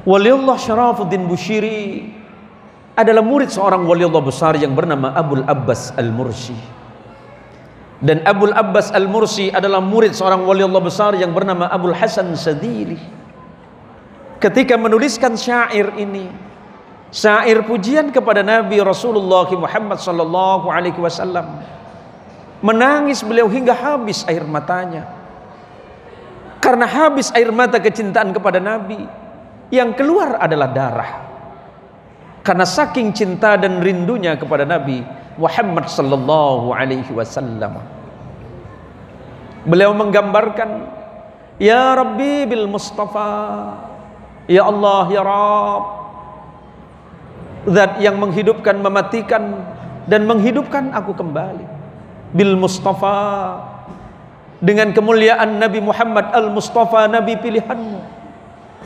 Waliullah Syarafuddin Bushiri adalah murid seorang waliullah besar yang bernama Abul Abbas Al-Mursi. Dan Abul Abbas Al-Mursi adalah murid seorang waliullah besar yang bernama Abul Hasan Sadili. Ketika menuliskan syair ini, syair pujian kepada Nabi Rasulullah Muhammad sallallahu alaihi wasallam, menangis beliau hingga habis air matanya. Karena habis air mata kecintaan kepada Nabi, yang keluar adalah darah. Karena saking cinta dan rindunya kepada Nabi Muhammad sallallahu alaihi wasallam. Beliau menggambarkan, ya Rabbi bil Mustafa, ya Allah ya Rabb, zat yang menghidupkan, mematikan dan menghidupkan aku kembali. Bil Mustafa, dengan kemuliaan Nabi Muhammad Al-Mustafa, Nabi pilihanmu.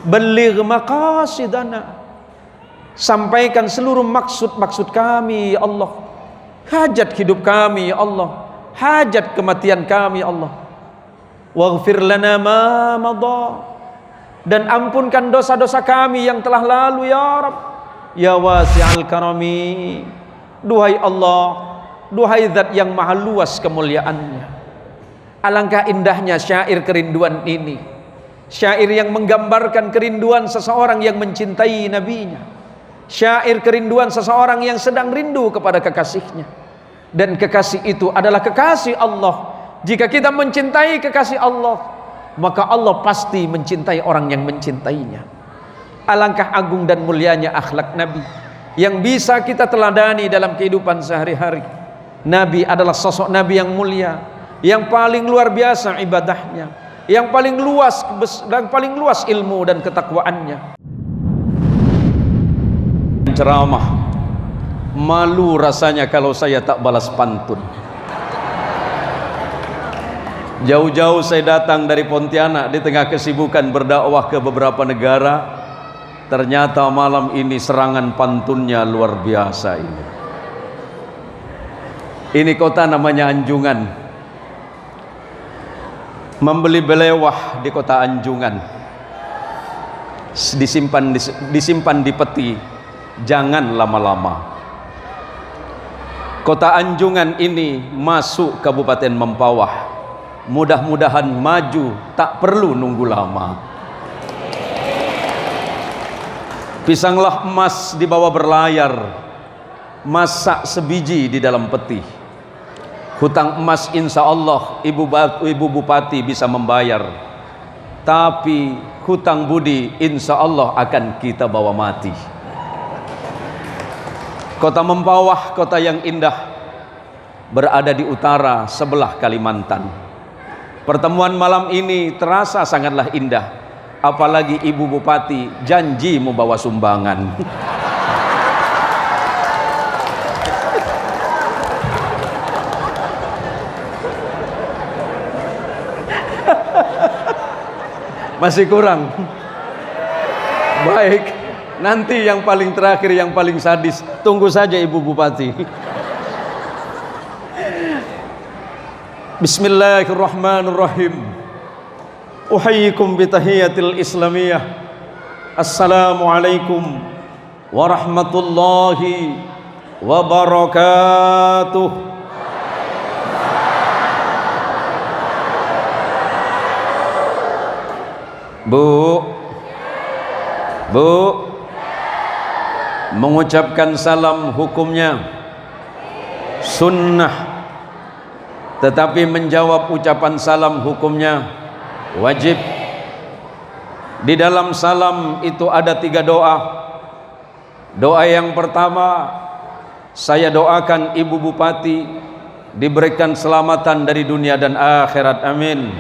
Baligh maqasidana, sampaikan seluruh maksud-maksud kami ya Allah. Hajat hidup kami ya Allah, hajat kematian kami ya Allah. Waghfir lana ma madha, dan ampunkan dosa-dosa kami yang telah lalu ya Rabb. Ya wasi'al karami, duhai Allah, duhai zat yang maha luas kemuliaannya. Alangkah indahnya syair kerinduan ini, syair yang menggambarkan kerinduan seseorang yang mencintai nabinya, syair kerinduan seseorang yang sedang rindu kepada kekasihnya. Dan kekasih itu adalah kekasih Allah. Jika kita mencintai kekasih Allah, maka Allah pasti mencintai orang yang mencintainya. Alangkah agung dan mulianya akhlak Nabi yang bisa kita teladani dalam kehidupan sehari-hari. Nabi adalah sosok Nabi yang mulia, yang paling luar biasa ibadahnya, yang paling luas ilmu dan ketakwaannya. Ceramah, malu rasanya kalau saya tak balas pantun. Jauh-jauh saya datang dari Pontianak di tengah kesibukan berdakwah ke beberapa negara. Ternyata malam ini serangan pantunnya luar biasa ini. Ini kota namanya Anjungan. Membeli belewah di kota Anjungan, disimpan di peti, jangan lama-lama. Kota Anjungan ini masuk Kabupaten Mempawah. Mudah-mudahan maju, tak perlu nunggu lama. Pisanglah emas dibawa berlayar, masak sebiji di dalam peti. Hutang emas insya Allah ibu bupati bisa membayar, tapi hutang budi insya Allah akan kita bawa mati. Kota Mempawah, kota yang indah, berada di utara sebelah Kalimantan. Pertemuan malam ini terasa sangatlah indah, apalagi ibu bupati janji mau bawa sumbangan. Masih kurang. Baik, nanti yang paling terakhir, yang paling sadis, tunggu saja ibu bupati. Bismillahirrahmanirrahim. Uhayyikum bitahiyatil islamiyah. Assalamualaikum warahmatullahi wabarakatuh. Bu, mengucapkan salam hukumnya sunnah, tetapi menjawab ucapan salam hukumnya wajib. Di dalam salam itu ada 3 doa. Doa yang pertama, saya doakan ibu bupati diberikan keselamatan dari dunia dan akhirat, amin.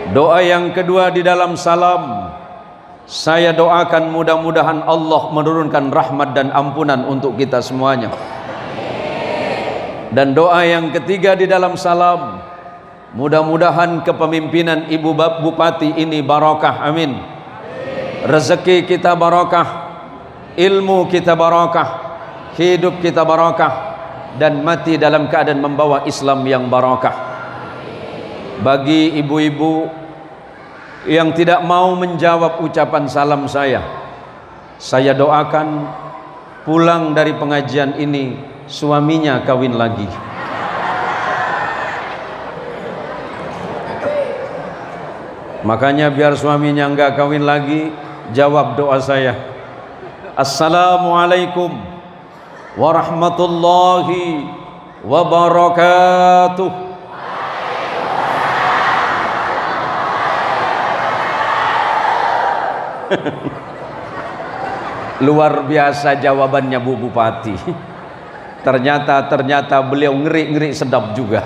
Doa yang kedua di dalam salam, saya doakan mudah-mudahan Allah menurunkan rahmat dan ampunan untuk kita semuanya. Dan doa yang ketiga di dalam salam, mudah-mudahan kepemimpinan ibu bupati ini barakah, amin. Rezeki kita barakah, ilmu kita barakah, hidup kita barakah, dan mati dalam keadaan membawa Islam yang barakah. Bagi ibu-ibu yang tidak mau menjawab ucapan salam saya doakan pulang dari pengajian ini suaminya kawin lagi. Makanya biar suaminya enggak kawin lagi, jawab doa saya. Assalamualaikum warahmatullahi wabarakatuh. Luar biasa jawabannya Bu Bupati. Ternyata beliau ngeri sedap juga.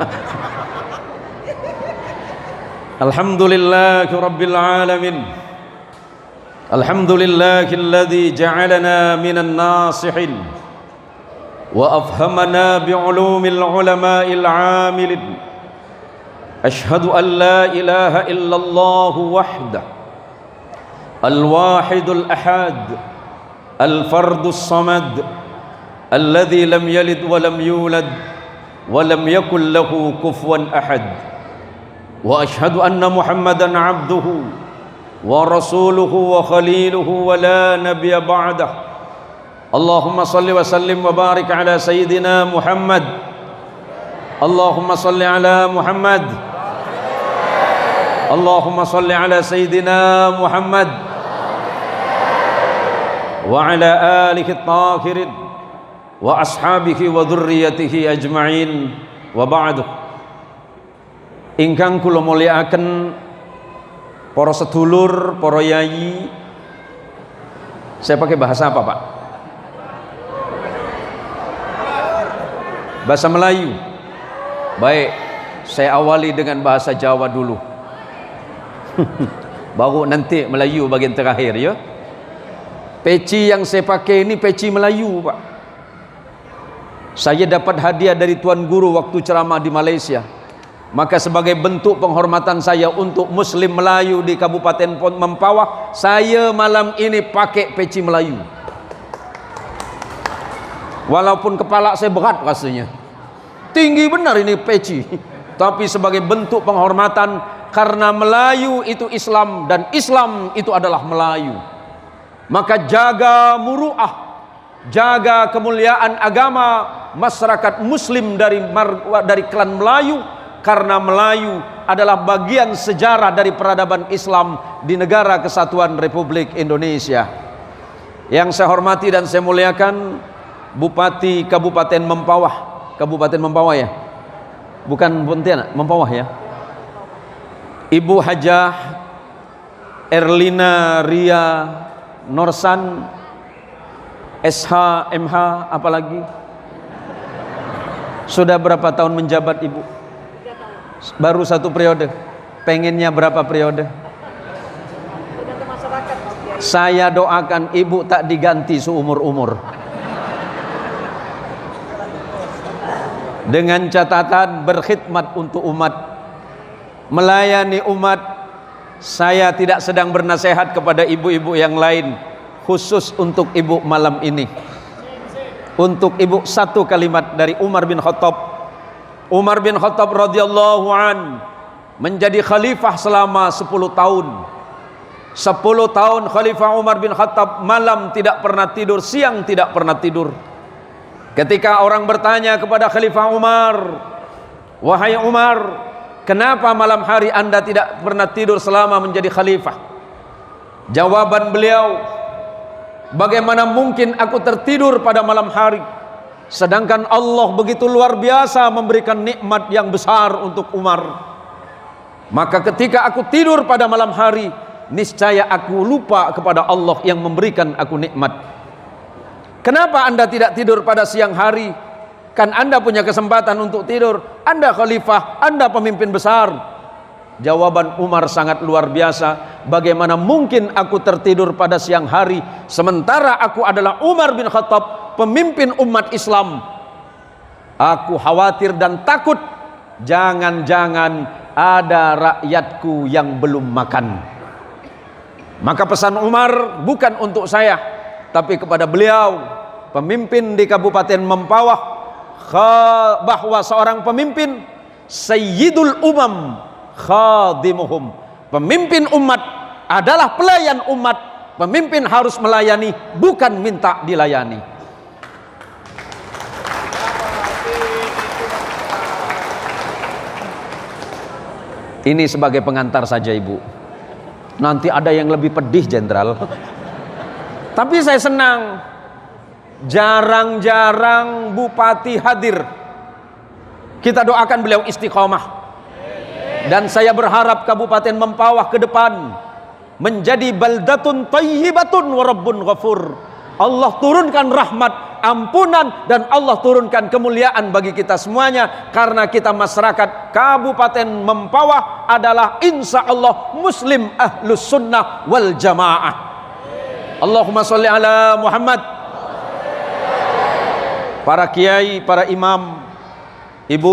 Alhamdulillahirabbil alamin. Alhamdulillahilladzi ja'alana minan nasihin wa afhamana bi'ulumil ulama'il 'amilin. Ashhadu an la ilaha illallah wahdahu الواحد الأحد الفرد الصمد الذي لم يلد ولم يولد ولم يكن له كفوا أحد وأشهد أن محمدا عبده ورسوله وخليله ولا نبي بعده اللهم صل وسلم وبارك على سيدنا محمد اللهم صل على محمد اللهم صل على سيدنا محمد وعلى آله الطاهرين وأصحابه وذريته أجمعين وبعد. Ingkang kula mulyakaken para sedulur, para yayi. Saya pakai bahasa apa, Pak? Bahasa Melayu. Baik, saya awali dengan bahasa Jawa dulu. Baru nanti Melayu bagian terakhir ya. Peci yang saya pakai ini peci Melayu, Pak. Saya dapat hadiah dari Tuan Guru waktu ceramah di Malaysia. Maka sebagai bentuk penghormatan saya untuk Muslim Melayu di Kabupaten Mempawah, saya malam ini pakai peci Melayu. Walaupun kepala saya berat rasanya. Tinggi benar ini peci. Tapi sebagai bentuk penghormatan karena Melayu itu Islam dan Islam itu adalah Melayu. Maka jaga muru'ah, jaga kemuliaan agama masyarakat muslim dari klan Melayu, karena Melayu adalah bagian sejarah dari peradaban Islam di negara kesatuan Republik Indonesia. Yang saya hormati dan saya muliakan Bupati Kabupaten Mempawah. Kabupaten Mempawah ya, bukan Pontianak, Mempawah ya, Ibu Hajah Erlina Ria Norsan SH MH apalagi. Sudah berapa tahun menjabat Ibu? Baru 1 periode. Pengennya berapa periode? Saya doakan Ibu tak diganti seumur-umur. Dengan catatan berkhidmat untuk umat, melayani umat. Saya tidak sedang bernasihat kepada ibu-ibu yang lain, khusus untuk ibu malam ini. Untuk ibu satu kalimat dari Umar bin Khattab. Umar bin Khattab radhiyallahu an menjadi khalifah selama 10 tahun. 10 tahun Khalifah Umar bin Khattab, malam tidak pernah tidur, siang tidak pernah tidur. Ketika orang bertanya kepada Khalifah Umar, "Wahai Umar, kenapa malam hari Anda tidak pernah tidur selama menjadi khalifah?" Jawaban beliau, "Bagaimana mungkin aku tertidur pada malam hari, sedangkan Allah begitu luar biasa memberikan nikmat yang besar untuk Umar. Maka ketika aku tidur pada malam hari, niscaya aku lupa kepada Allah yang memberikan aku nikmat. Kenapa Anda tidak tidur pada siang hari? Kan Anda punya kesempatan untuk tidur. Anda khalifah, Anda pemimpin besar." Jawaban Umar sangat luar biasa. "Bagaimana mungkin aku tertidur pada siang hari, sementara aku adalah Umar bin Khattab, pemimpin umat Islam. Aku khawatir dan takut jangan-jangan ada rakyatku yang belum makan." Maka pesan Umar bukan untuk saya, tapi kepada beliau, pemimpin di Kabupaten Mempawah, bahwa seorang pemimpin sayyidul umam khadimuhum, pemimpin umat adalah pelayan umat. Pemimpin harus melayani, bukan minta dilayani. Ini sebagai pengantar saja Ibu. Nanti ada yang lebih pedih Jenderal. Tapi saya senang, jarang-jarang bupati hadir. Kita doakan beliau istiqomah. Dan saya berharap Kabupaten Mempawah ke depan menjadi baldatun thayyibatun wa rabbun ghafur. Allah turunkan rahmat, ampunan, dan Allah turunkan kemuliaan bagi kita semuanya, karena kita masyarakat Kabupaten Mempawah adalah insya Allah muslim ahlus sunnah wal jamaah. Allahumma sholli ala Muhammad. Para kiai, para imam, ibu,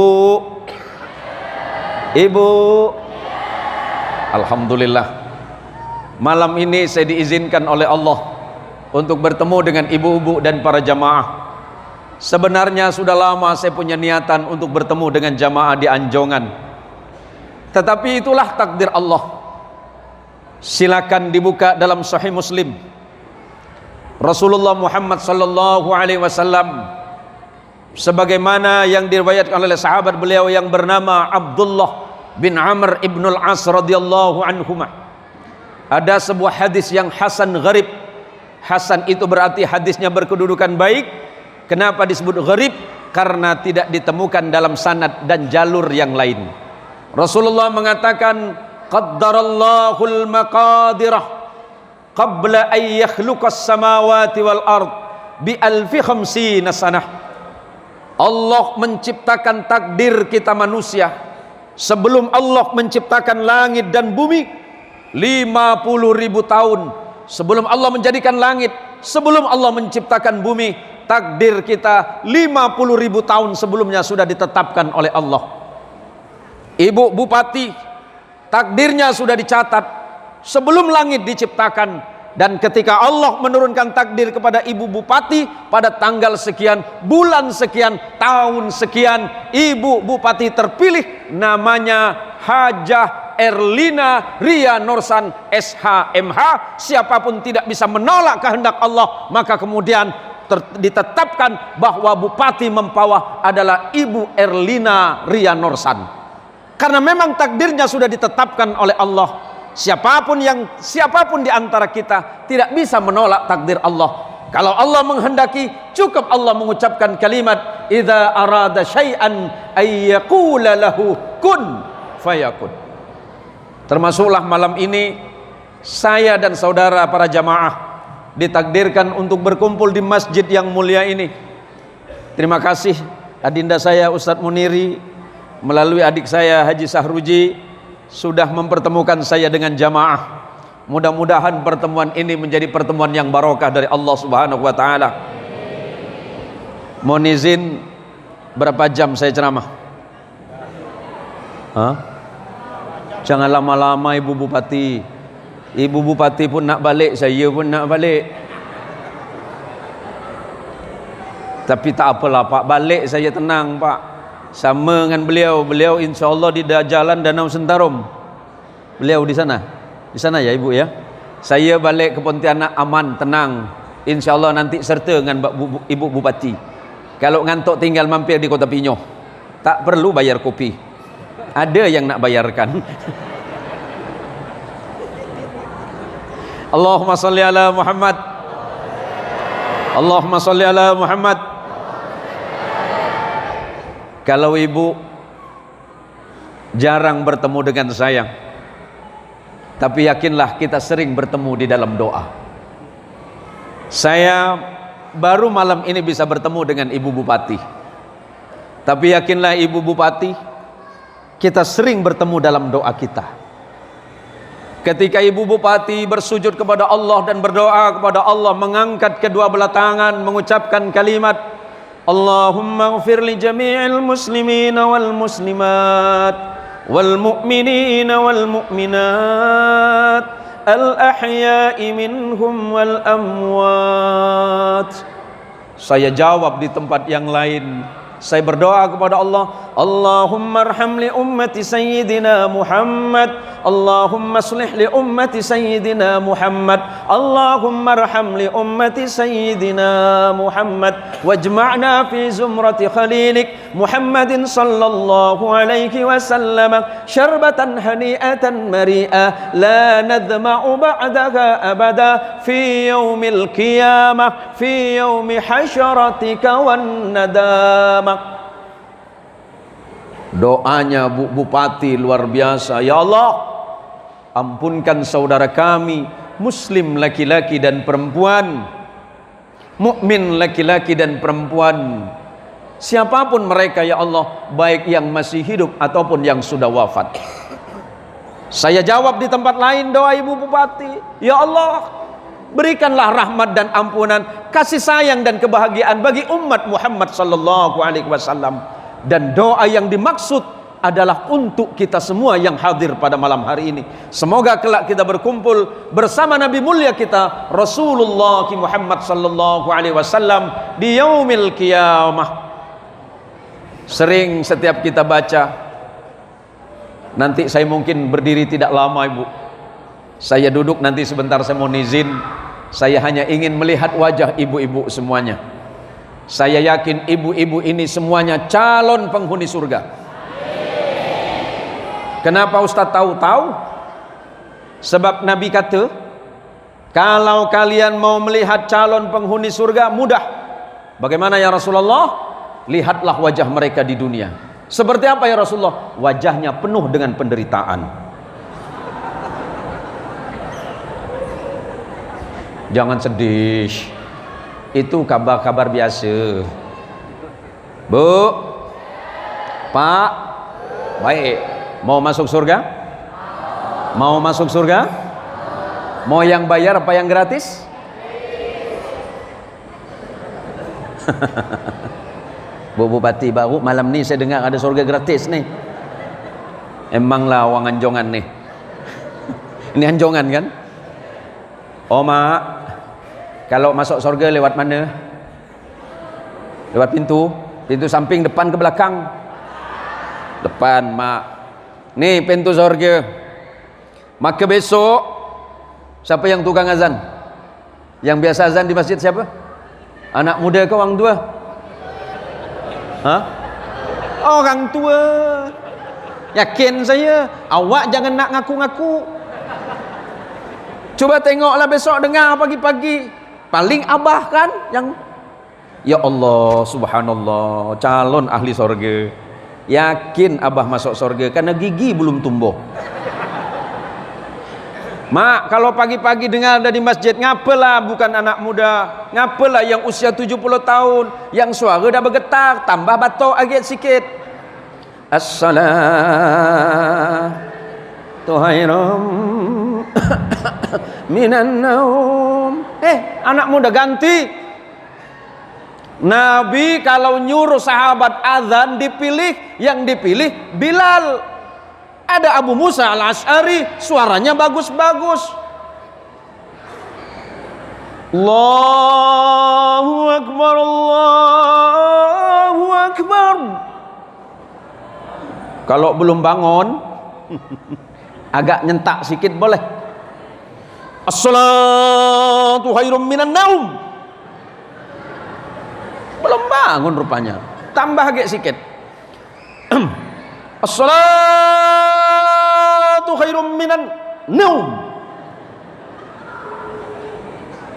alhamdulillah, malam ini saya diizinkan oleh Allah untuk bertemu dengan ibu-ibu dan para jamaah. Sebenarnya sudah lama saya punya niatan untuk bertemu dengan jamaah di Anjongan, tetapi itulah takdir Allah. Silakan dibuka dalam Sahih Muslim. Rasulullah Muhammad sallallahu alaihi wasallam, sebagaimana yang diriwayatkan oleh sahabat beliau yang bernama Abdullah bin Amr ibnul As radhiyallahu anhuma, ada sebuah hadis yang hasan gharib. Hasan itu berarti hadisnya berkedudukan baik. Kenapa disebut gharib? Karena tidak ditemukan dalam sanad dan jalur yang lain. Rasulullah mengatakan, qaddarallahul maqadirah qabla an yakhluqas samawati wal ard bi alfi khamsina sanah. Allah menciptakan takdir kita manusia sebelum Allah menciptakan langit dan bumi 50.000 tahun. Sebelum Allah menjadikan langit, sebelum Allah menciptakan bumi, takdir kita 50.000 tahun sebelumnya sudah ditetapkan oleh Allah. Ibu bupati, takdirnya sudah dicatat sebelum langit diciptakan. Dan ketika Allah menurunkan takdir kepada ibu bupati pada tanggal sekian, bulan sekian, tahun sekian, ibu bupati terpilih namanya Hajah Erlina Ria Norsan SHMH. Siapapun tidak bisa menolak kehendak Allah, maka kemudian ditetapkan bahwa Bupati Mempawah adalah Ibu Erlina Ria Norsan. Karena memang takdirnya sudah ditetapkan oleh Allah. Siapapun di antara kita tidak bisa menolak takdir Allah. Kalau Allah menghendaki, cukup Allah mengucapkan kalimat idza arada syai'an ay yaqula lahu kun fayakun. Termasuklah malam ini saya dan saudara para jamaah ditakdirkan untuk berkumpul di masjid yang mulia ini. Terima kasih adinda saya Ustadz Muniri melalui adik saya Haji Sahruji sudah mempertemukan saya dengan jamaah. Mudah-mudahan pertemuan ini menjadi pertemuan yang barokah dari Allah Subhanahu wa taala. Mohon izin, berapa jam saya ceramah? Jangan lama-lama Ibu Bupati. Ibu Bupati pun nak balik, saya pun nak balik. Tapi tak apalah Pak, balik saya tenang Pak. Sama dengan beliau insya Allah di jalan Danau Sentarum. Beliau di sana ya Ibu ya. Saya balik ke Pontianak aman, tenang. Insya Allah nanti serta dengan Ibu Bupati. Kalau ngantuk tinggal mampir di Kota Pinyoh, tak perlu bayar kopi, ada yang nak bayarkan. Allahumma sholli ala Muhammad. Allahumma sholli ala Muhammad. Kalau ibu jarang bertemu dengan saya, tapi yakinlah kita sering bertemu di dalam doa. Saya baru malam ini bisa bertemu dengan Ibu Bupati, tapi yakinlah Ibu Bupati, kita sering bertemu dalam doa kita. Ketika Ibu Bupati bersujud kepada Allah dan berdoa kepada Allah, mengangkat kedua belah tangan, mengucapkan kalimat Allahumma ighfir li jami'il muslimina wal muslimat wal mu'minina wal mu'minat al ahya'i minhum wal amwat. Saya jawab di tempat yang lain, Saya berdoa kepada Allah, Allahumma arham li ummati sayyidina Muhammad, Allahumma aslih li ummati sayyidina Muhammad, Allahumma arham li ummati sayyidina Muhammad, wajma'na fi zumrati khalilik Muhammadin sallallahu alaihi wasallam syarbatan hani'atan mari'ah la nadma'u ba'daha abada fi yaumil qiyamah fi yaumi hasyaratika wan nadam. Doanya Bu Bupati luar biasa. Ya Allah, ampunkan saudara kami muslim laki-laki dan perempuan, mukmin laki-laki dan perempuan, siapapun mereka ya Allah, baik yang masih hidup ataupun yang sudah wafat. Saya jawab di tempat lain doa Ibu Bupati, ya Allah, berikanlah rahmat dan ampunan, kasih sayang dan kebahagiaan bagi umat Muhammad sallallahu alaihi wasallam. Dan doa yang dimaksud adalah untuk kita semua yang hadir pada malam hari ini. Semoga kelak kita berkumpul bersama Nabi mulia kita Rasulullah Muhammad sallallahu alaihi wasallam di yaumil qiyamah. Sering setiap kita baca, nanti saya mungkin berdiri tidak lama Ibu, saya duduk nanti sebentar, saya mohon izin. Saya hanya ingin melihat wajah ibu-ibu semuanya. Saya yakin ibu-ibu ini semuanya calon penghuni surga. Kenapa Ustaz tahu-tahu? Sebab Nabi kata, kalau kalian mau melihat calon penghuni surga, mudah. Bagaimana ya Rasulullah? Lihatlah wajah mereka di dunia. Seperti apa ya Rasulullah? Wajahnya penuh dengan penderitaan. Jangan sedih, itu kabar-kabar biasa. Bu, Pak, baik. Mau masuk surga? Mau masuk surga? Mau yang bayar apa yang gratis? Bu Bupati baru malam ni saya dengar ada surga gratis nih. Emanglah orang anjongan nih. Ini anjongan kan? Oh mak, kalau masuk surga lewat mana? Lewat pintu? Pintu samping, depan ke belakang? Depan mak. Nih pintu surga. Maka besok siapa yang tukang azan? Yang biasa azan di masjid siapa? Anak muda ke orang tua? Hah? Orang tua. Yakin saya. Awak jangan nak ngaku-ngaku. Coba tengoklah besok dengar pagi-pagi. Paling abah kan yang, ya Allah subhanallah, calon ahli sorga. Yakin abah masuk sorga karena gigi belum tumbuh. Mak, kalau pagi-pagi dengar dari masjid, ngapalah bukan anak muda, ngapalah yang usia 70 tahun, yang suara dah bergetar, tambah batuk agak sikit. As-salatu khairum minan naum. Anak muda ganti. Nabi kalau nyuruh sahabat azan dipilih, yang dipilih Bilal. Ada Abu Musa al-Asy'ari, suaranya bagus-bagus. Allahu Akbar, Allahu Akbar. Kalau belum bangun agak nyentak sikit boleh. As-salatu khairum minan naum. Belum bangun rupanya, tambah agak sikit. As-salatu khairum minan naum.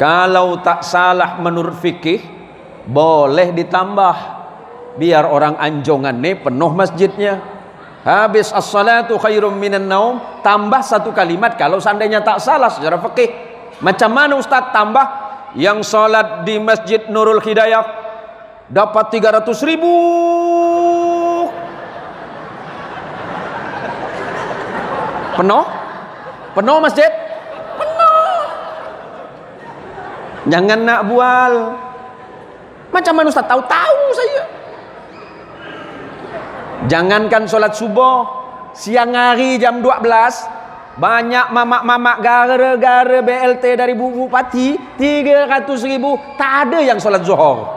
Kalau tak salah menurut fikih boleh ditambah, biar orang anjongan nih penuh masjidnya. Habis as-salatu khairum minan naum, tambah satu kalimat kalau seandainya tak salah secara fikih. Macam mana Ustaz tambah? Yang salat di Masjid Nurul Hidayah dapat 300.000. Penuh? Penuh masjid? Penuh. Jangan nak bual. Macam mana Ustaz tahu saya? Jangankan solat subuh, siang hari jam 12, banyak mamak-mamak gara-gara BLT dari Bu Bupati 300.000, tak ada yang solat zuhur.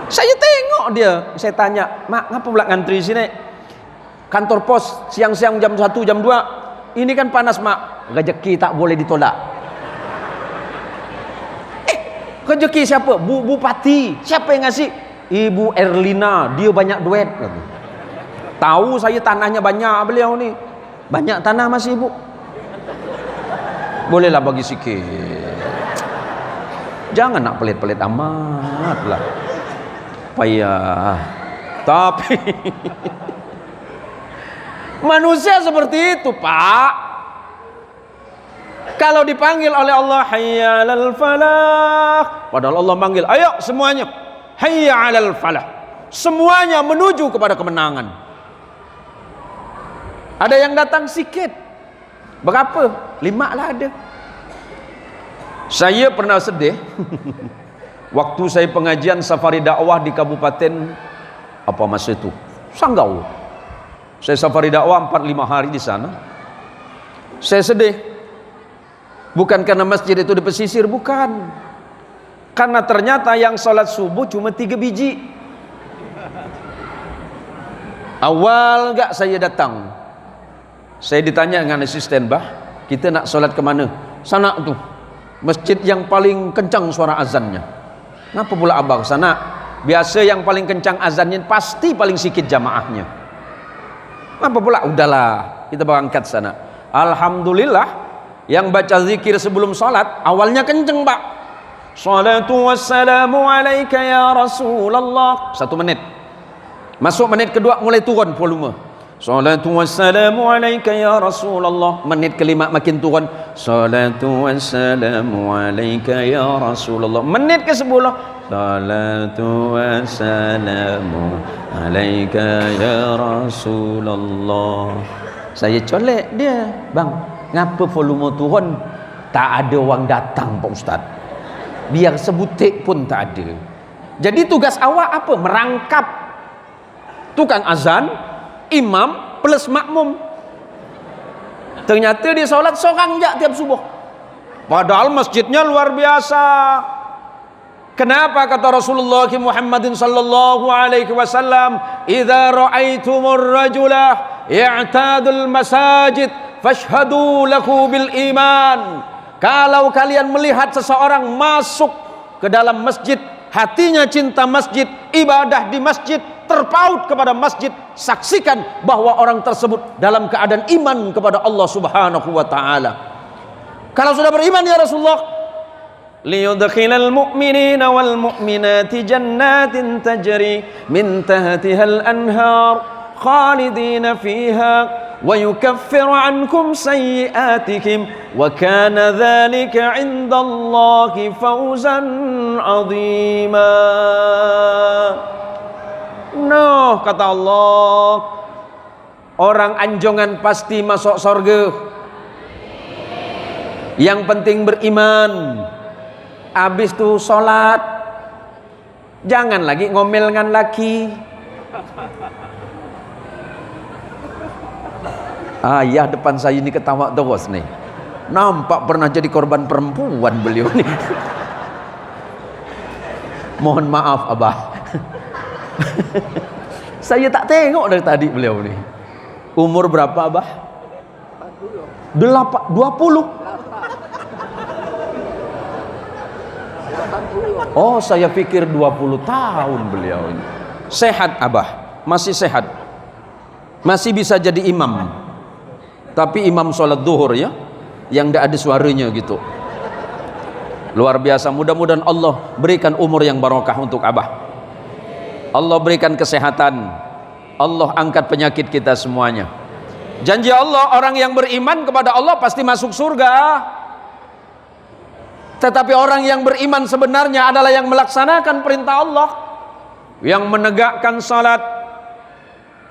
Saya tengok dia, saya tanya, "Mak, ngapa pula ngantri sini? Kantor pos siang-siang jam 1, jam 2. Ini kan panas, Mak." "Rezeki tak boleh ditolak." Rezeki siapa? Bupati. Siapa yang ngasih? Ibu Erlina, dia banyak duit. Tahu saya tanahnya banyak beliau ni. Banyak tanah masih, Ibu? Bolehlah bagi sikit. Jangan nak pelit-pelit amat lah. Payah. Tapi manusia seperti itu, Pak. Kalau dipanggil oleh Allah, hayya 'alal falah, padahal Allah manggil, ayo semuanya, hayya 'alal falah, semuanya menuju kepada kemenangan. Ada yang datang sikit, berapa? 5 lah ada. Saya pernah sedih waktu saya pengajian safari dakwah di kabupaten apa masa itu, Sanggau. Saya safari dakwah 4-5 hari di sana. Saya sedih. Bukan karena masjid itu di pesisir, bukan. Karena ternyata yang salat subuh cuma 3 biji. Awal enggak saya datang, saya ditanya dengan asisten, "Bah, kita nak salat ke mana?" "Sana tuh, masjid yang paling kencang suara azannya." "Kenapa pula abang sana?" "Biasa yang paling kencang azannya pasti paling sikit jamaahnya." "Apa pula?" "Udahlah, kita berangkat sana." Alhamdulillah, yang baca zikir sebelum salat awalnya kenceng, Pak. "Salatu wassalamu alaika ya Rasulullah." 1 menit. Masuk menit kedua mulai turun volume. "Salatu wassalamu alaika ya Rasulullah." Menit kelima makin turun. "Salatu wassalamu alaika ya Rasulullah." Menit ke-10. "Salatu wassalamu alaika ya Rasulullah." Saya colek dia, "Bang, ngapa volume turun? Tak ada orang datang, Pak Ustaz. Biar sebutik pun tak ada." Jadi tugas awak apa? Merangkap tukang azan, imam plus makmum. Ternyata dia solat seorang je tiap subuh, padahal masjidnya luar biasa. Kenapa kata Rasulullah Muhammadin sallallahu alaihi wasallam, "Idza ra'aitumur rajula ya'tadul masajid fashhadu lahu bil iman." Kalau kalian melihat seseorang masuk ke dalam masjid, hatinya cinta masjid, ibadah di masjid, terpaut kepada masjid, saksikan bahwa orang tersebut dalam keadaan iman kepada Allah Subhanahu wa taala. Kalau sudah beriman ya Rasulullah, liyudkhilal mu'minina wal mu'minati jannatin tajri min tahtihal anhar khalidina fiha wa yukaffiru ankum sayyi'atikum wa kana dhalika 'indallahi fawzan 'azima. Noh, kata Allah, orang anjongan pasti masuk surga. Yang penting beriman. Habis tu solat, jangan lagi ngomel dengan laki. Ayah depan saya ini ketawa terus nih. Nampak pernah jadi korban perempuan beliau nih. Mohon maaf Abah. Saya tak tengok dari tadi beliau nih. Umur berapa Abah? 20. Oh, saya pikir 20 tahun beliau ini. Sehat Abah, masih sehat. Masih bisa jadi imam. Tapi imam sholat zuhur ya, yang tidak ada suaranya gitu. Luar biasa. Mudah-mudahan Allah berikan umur yang barokah untuk Abah. Allah berikan kesehatan. Allah angkat penyakit kita semuanya. Janji Allah, orang yang beriman kepada Allah pasti masuk surga. Tetapi orang yang beriman sebenarnya adalah yang melaksanakan perintah Allah, yang menegakkan salat,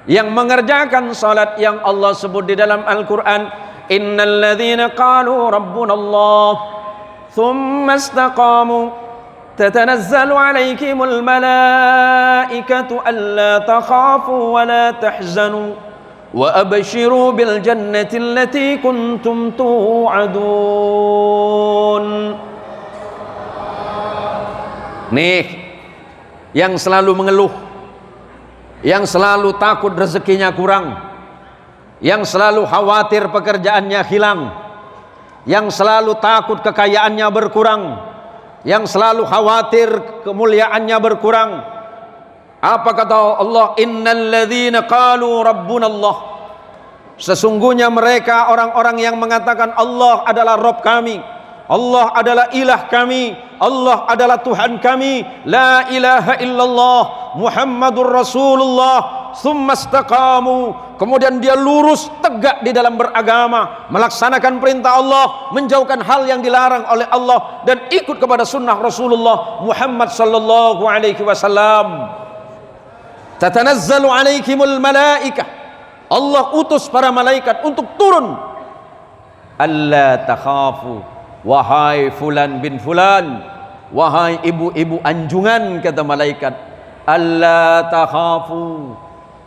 yang mengerjakan salat yang Allah sebut di dalam Al-Quran, innal ladzina qalu rabbuna Allah thumma istaqamu tatanazzalu alaihimul malaikatu alla takhafu wa la tahzanu wa abshiru bil jannati allati kuntum tu'adun. Nih yang selalu mengeluh, yang selalu takut rezekinya kurang, yang selalu khawatir pekerjaannya hilang, yang selalu takut kekayaannya berkurang, yang selalu khawatir kemuliaannya berkurang. Apa kata Allah? Innal ladzina qalu rabbunallah, sesungguhnya mereka orang-orang yang mengatakan Allah adalah Rabb kami, Allah adalah ilah kami, Allah adalah Tuhan kami, la ilaha illallah Muhammadur Rasulullah, tsumma istaqamu, kemudian dia lurus tegak di dalam beragama, melaksanakan perintah Allah, menjauhkan hal yang dilarang oleh Allah, dan ikut kepada sunnah Rasulullah Muhammad sallallahu alaihi wasallam. Tatanazzalu alaikimul malaikah, Allah utus para malaikat untuk turun. Alla takhafu, wahai fulan bin fulan, wahai ibu-ibu anjungan, kata malaikat, alla takhafu,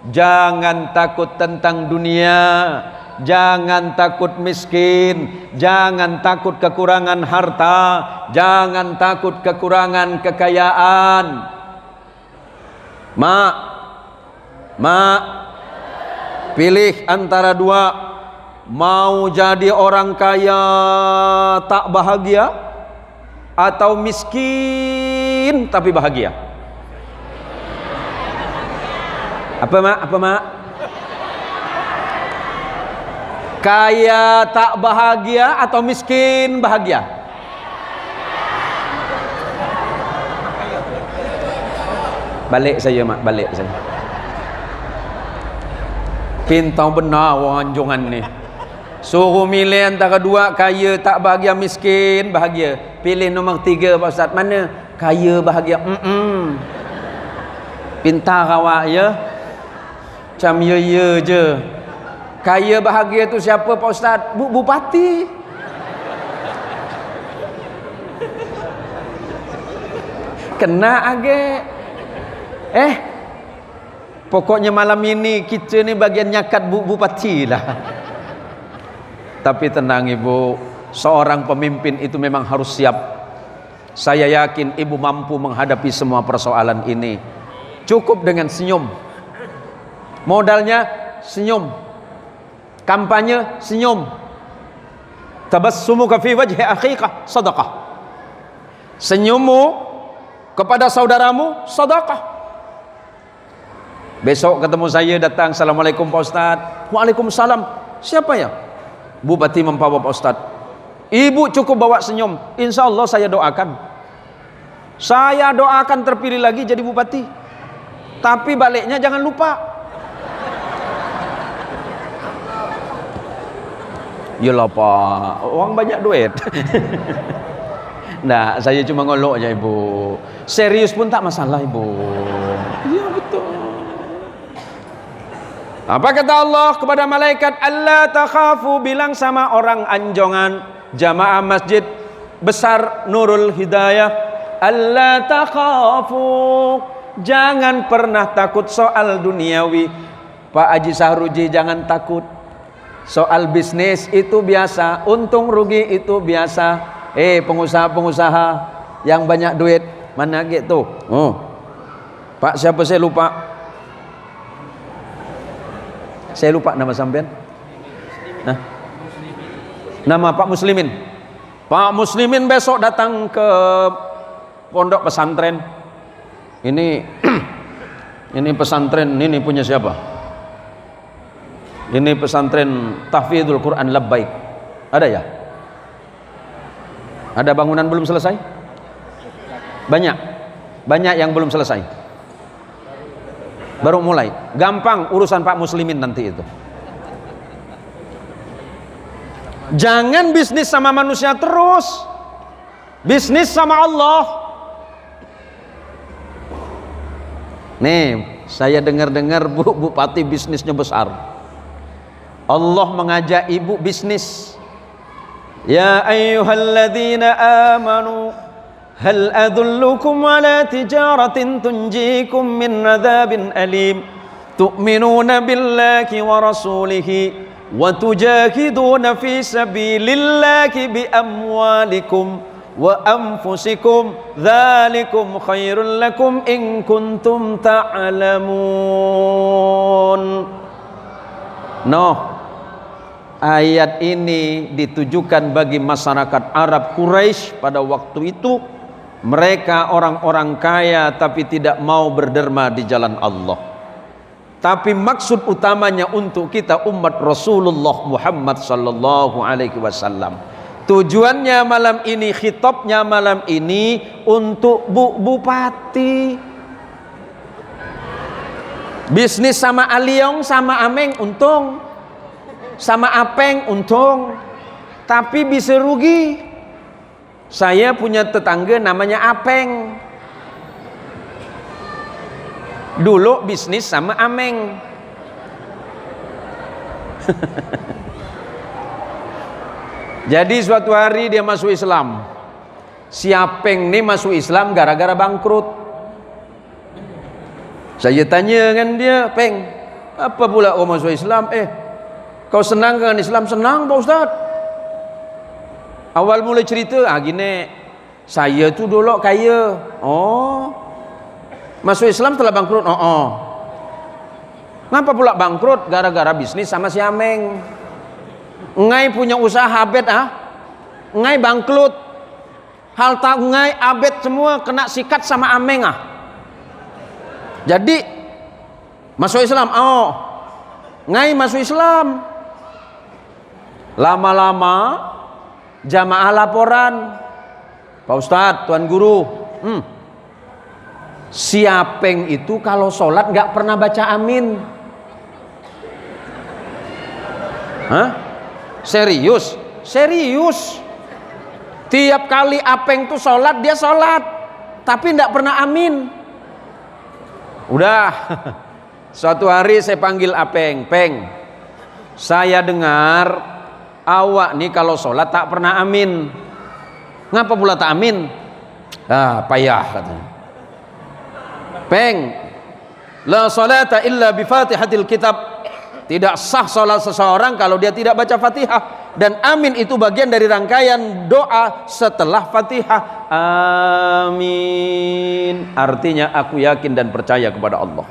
jangan takut tentang dunia, jangan takut miskin, jangan takut kekurangan harta, jangan takut kekurangan kekayaan. Mak, pilih antara dua, mau jadi orang kaya tak bahagia atau miskin tapi bahagia. Apa mak? Kaya tak bahagia atau miskin bahagia? Balik saya mak, balik saya. Pintau benar orang anjungan ni. Suruh milih antara dua, kaya tak bahagia, miskin bahagia. Pilih nombor 3 Pak Ustaz. Mana? Kaya bahagia. Pintar awak ya. Macam ya je. Kaya bahagia tu siapa Pak Ustaz? Bupati. Kena agak. Pokoknya malam ini kita ni bagian nyakat bupati lah. Tapi tenang ibu, seorang pemimpin itu memang harus siap. Saya yakin ibu mampu menghadapi semua persoalan ini. Cukup dengan senyum. Modalnya senyum. Kampanye senyum. Tabassumuka fi wajhi akhika sadaqah. Senyummu kepada saudaramu sedekah. Besok ketemu saya datang, assalamualaikum Pak Ustaz. Waalaikumsalam. Siapa ya? Bupati Mempawah Pak Ustaz. Ibu cukup bawa senyum, insya Allah saya doakan. Saya doakan terpilih lagi jadi bupati. Tapi baliknya jangan lupa. Yalah Pak, orang banyak duit. Nah, saya cuma ngolok aja ibu. Serius pun tak masalah ibu. Iya betul. Apa kata Allah kepada malaikat? Allah takhafu, bilang sama orang anjongan jamaah masjid besar Nurul Hidayah, Allah takhafu, jangan pernah takut soal duniawi. Pak Haji Sahruji, jangan takut. Soal bisnis itu biasa, untung rugi itu biasa. Pengusaha-pengusaha yang banyak duit, mana gitu? Pak siapa saya lupa. Saya lupa nama sampean. Nama Pak Muslimin. Pak Muslimin besok datang ke pondok pesantren. Ini pesantren ini punya siapa? Ini pesantren Tahfidzul Quran Labbaik. Ada ya? Ada bangunan belum selesai? Banyak yang belum selesai. Baru mulai. Gampang urusan Pak Muslimin nanti itu. Jangan bisnis sama manusia terus. Bisnis sama Allah. Nih, saya dengar-dengar bupati bisnisnya besar. Allah mengajak ibu bisnis. Ya ayyuhalladzina amanu hal adullukum ala tijaratin tunjikum min adzabin alim tu'minuna billahi wa rasulihi wa tujahiduna fi sabilillahi bi amwalikum wa anfusikum dzalikum khairul lakum in kuntum ta'lamun. Ayat ini ditujukan bagi masyarakat Arab Quraisy pada waktu itu. Mereka orang-orang kaya tapi tidak mau berderma di jalan Allah. Tapi maksud utamanya untuk kita umat Rasulullah Muhammad sallallahu alaihi wasallam. Tujuannya malam ini, khitabnya malam ini untuk bupati. Bisnis sama Aliong sama Ameng untung, sama Apeng untung, tapi bisa rugi. Saya punya tetangga namanya Apeng. Dulu bisnis sama Ameng. Jadi suatu hari dia masuk Islam. Si Apeng ini masuk Islam gara-gara bangkrut. Saya tanya kan dia, Peng, apa pula kau masuk Islam? Kau senang dengan Islam? Senang Pak Ustadz. Awal mulai cerita, gini, saya tuh dulu kaya. Masuk Islam setelah bangkrut. Ngapa pula bangkrut? Gara-gara bisnis sama si Ameng. Ngai punya usaha abet Ngai bangkrut. Harta ngai abet semua kena sikat sama Ameng Jadi masuk Islam. Ngai masuk Islam. Lama-lama jamaah laporan, Pak Ustadz, Tuan Guru, si Apeng itu kalau sholat nggak pernah baca amin. Serius? Serius. Tiap kali Apeng tuh sholat, dia sholat, tapi nggak pernah amin. Udah, suatu hari saya panggil Apeng, Peng, saya dengar awak nih kalau sholat tak pernah amin. Ngapa pula tak amin? Payah katanya. Peng, la salata illa bi fatihatil kitab. Tidak sah sholat seseorang kalau dia tidak baca Fatihah. Dan amin itu bagian dari rangkaian doa setelah Fatihah. Amin artinya aku yakin dan percaya kepada Allah.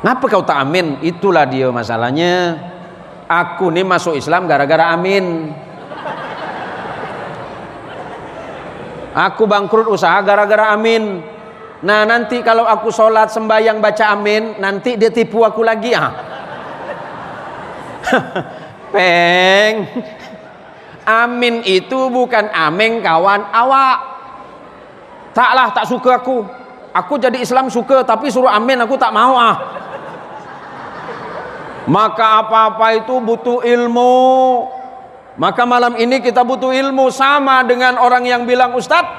Ngapa kau tak amin? Itulah dia masalahnya. Aku nih masuk Islam gara-gara amin. Aku bangkrut usaha gara-gara amin. Nah nanti kalau aku sholat sembahyang baca amin, nanti dia tipu aku lagi Peng, amin itu bukan ameng kawan awak. Taklah, tak suka aku. Aku jadi Islam suka, tapi suruh amin aku tak mau Maka apa-apa itu butuh ilmu. Maka malam ini kita butuh ilmu. Sama dengan orang yang bilang, Ustadz,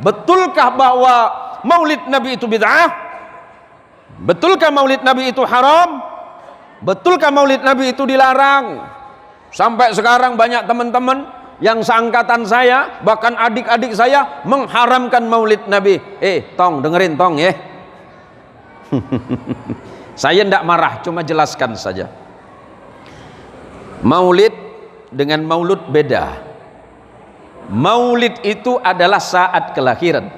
betulkah bahwa maulid Nabi itu bid'ah? Betulkah maulid Nabi itu haram? Betulkah maulid Nabi itu dilarang? Sampai sekarang banyak teman-teman yang seangkatan saya, bahkan adik-adik saya, mengharamkan maulid Nabi. Tong, dengerin tong ya. Saya tidak marah, cuma jelaskan saja. Maulid dengan maulud beda. Maulid itu adalah saat kelahiran.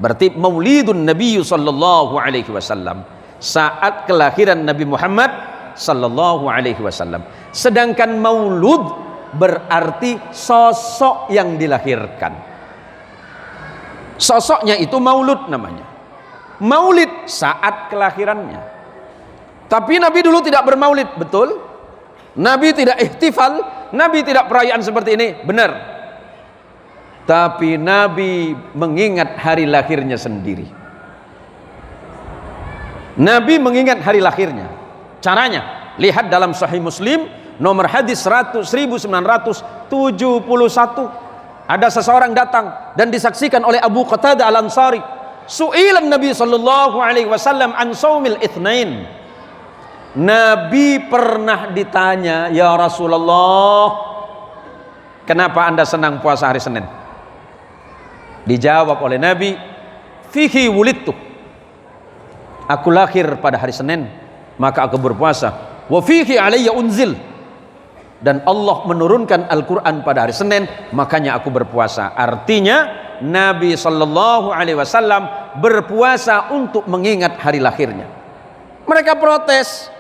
Berarti maulidun Nabi sallallahu alaihi wasallam, saat kelahiran Nabi Muhammad sallallahu alaihi wasallam. Sedangkan maulud berarti sosok yang dilahirkan. Sosoknya itu maulud namanya. Maulid saat kelahirannya. Tapi Nabi dulu tidak bermaulid, betul? Nabi tidak ihtifal, Nabi tidak perayaan seperti ini, benar. Tapi Nabi mengingat hari lahirnya sendiri. Nabi mengingat hari lahirnya. Caranya, lihat dalam Sahih Muslim nomor hadis 1971. Ada seseorang datang dan disaksikan oleh Abu Qatadah Al-Ansari. Su'ilan Nabi sallallahu alaihi wasallam an saumil itsnain. Nabi pernah ditanya, ya Rasulullah, kenapa anda senang puasa hari Senin? Dijawab oleh Nabi, fihi wulidtu, aku lahir pada hari Senin, maka aku berpuasa. Wa fihi alayya unzil, dan Allah menurunkan Al-Quran pada hari Senin, makanya aku berpuasa. Artinya Nabi Sallallahu Alaihi Wasallam berpuasa untuk mengingat hari lahirnya. Mereka protes,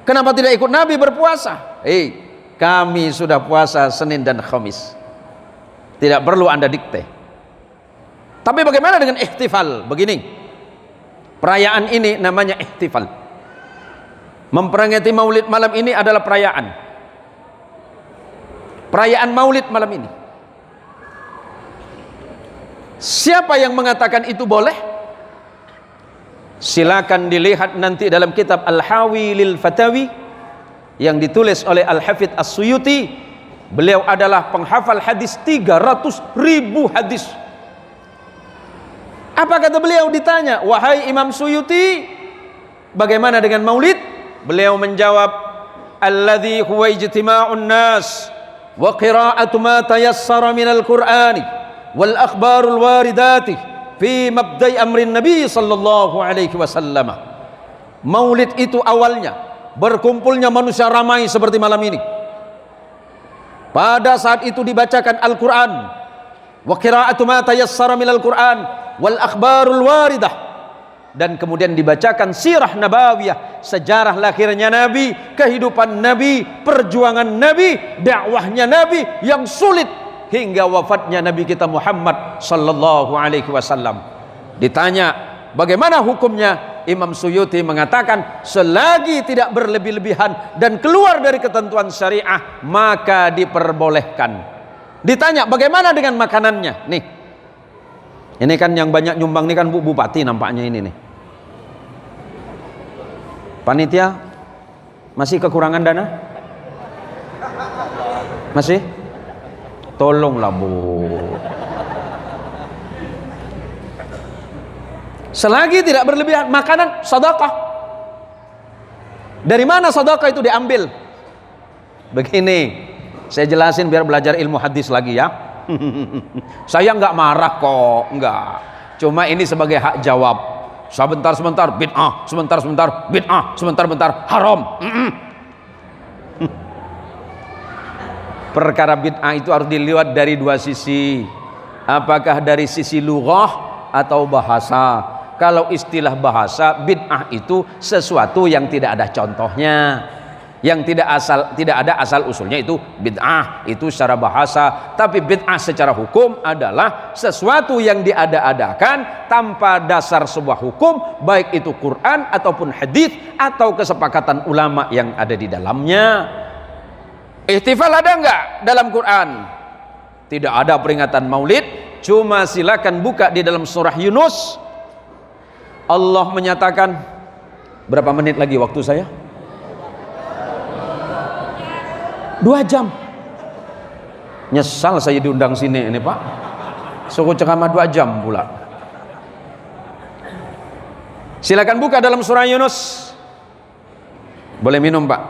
kenapa tidak ikut Nabi berpuasa? Kami sudah puasa Senin dan Khamis, tidak perlu Anda dikte. Tapi bagaimana dengan ihtifal? Begini, perayaan ini namanya ihtifal. Memperingati Maulid malam ini adalah perayaan Maulid malam ini. Siapa yang mengatakan itu boleh? Silakan dilihat nanti dalam kitab Al-Hawi lil Fatawi yang ditulis oleh Al-Hafidh As-Suyuti. Beliau adalah penghafal hadis 300.000 hadis. Apa kata beliau ditanya, wahai Imam Suyuti, bagaimana dengan Maulid? Beliau menjawab, alladzi huwa ijtima'un nas wa qira'atu ma tayassara minal Qur'ani wal akhbarul waridati fi mabda'i amrin Nabi sallallahu alaihi wasallam. Maulid itu awalnya berkumpulnya manusia ramai seperti malam ini. Pada saat itu dibacakan Al-Quran, wa qira'atu ma tayassara minal Qur'an wal akhbarul waridah, dan kemudian dibacakan sirah nabawiyah, sejarah lahirnya Nabi, kehidupan Nabi, perjuangan Nabi, dakwahnya Nabi yang sulit hingga wafatnya Nabi kita Muhammad sallallahu alaihi wasallam. Ditanya bagaimana hukumnya, Imam Suyuti mengatakan selagi tidak berlebih-lebihan dan keluar dari ketentuan syariah maka diperbolehkan. Ditanya bagaimana dengan makanannya? Nih, ini kan yang banyak nyumbang ini kan Bu Bupati nampaknya ini nih. Panitia masih kekurangan dana? Masih? Tolonglah Bu. Selagi tidak berlebihan, makanan sedekah. Dari mana sedekah itu diambil? Begini, saya jelasin biar belajar ilmu hadis lagi ya. Saya nggak marah kok, nggak. Cuma ini sebagai hak jawab. Sebentar bid'ah, sebentar bid'ah, sebentar haram. Perkara bid'ah itu harus dilihat dari dua sisi. Apakah dari sisi lughah atau bahasa? Kalau istilah bahasa, bid'ah itu sesuatu yang tidak ada contohnya, yang tidak ada asal usulnya, itu bid'ah itu secara bahasa. Tapi bid'ah secara hukum adalah sesuatu yang diada-adakan tanpa dasar sebuah hukum, baik itu Quran ataupun hadis atau kesepakatan ulama yang ada di dalamnya. Ihtifal ada enggak dalam Quran? Tidak ada peringatan Maulid, cuma silakan buka di dalam surah Yunus. Allah menyatakan, berapa menit lagi waktu saya? 2 jam. Nyesal saya diundang sini ini Pak. Suruh ceramah 2 jam pula. Silakan buka dalam surah Yunus. Boleh minum Pak?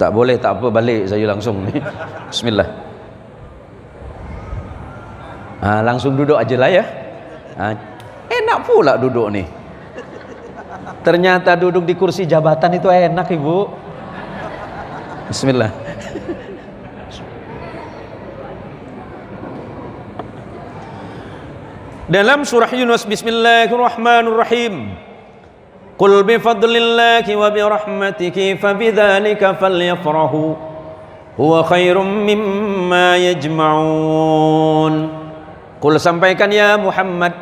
Tak boleh, tak apa, balik saya langsung nih. Bismillah. Langsung duduk aja lah ya. Enak pula duduk nih. Ternyata duduk di kursi jabatan itu enak Ibu. Bismillah. Dalam surah Yunus, bismillahirrahmanirrahim. Qul bi fadlillahi wa bi rahmatihi fabidzalika falyafrahu huwa khairum mimma yajma'un. Qul sampaikan ya Muhammad,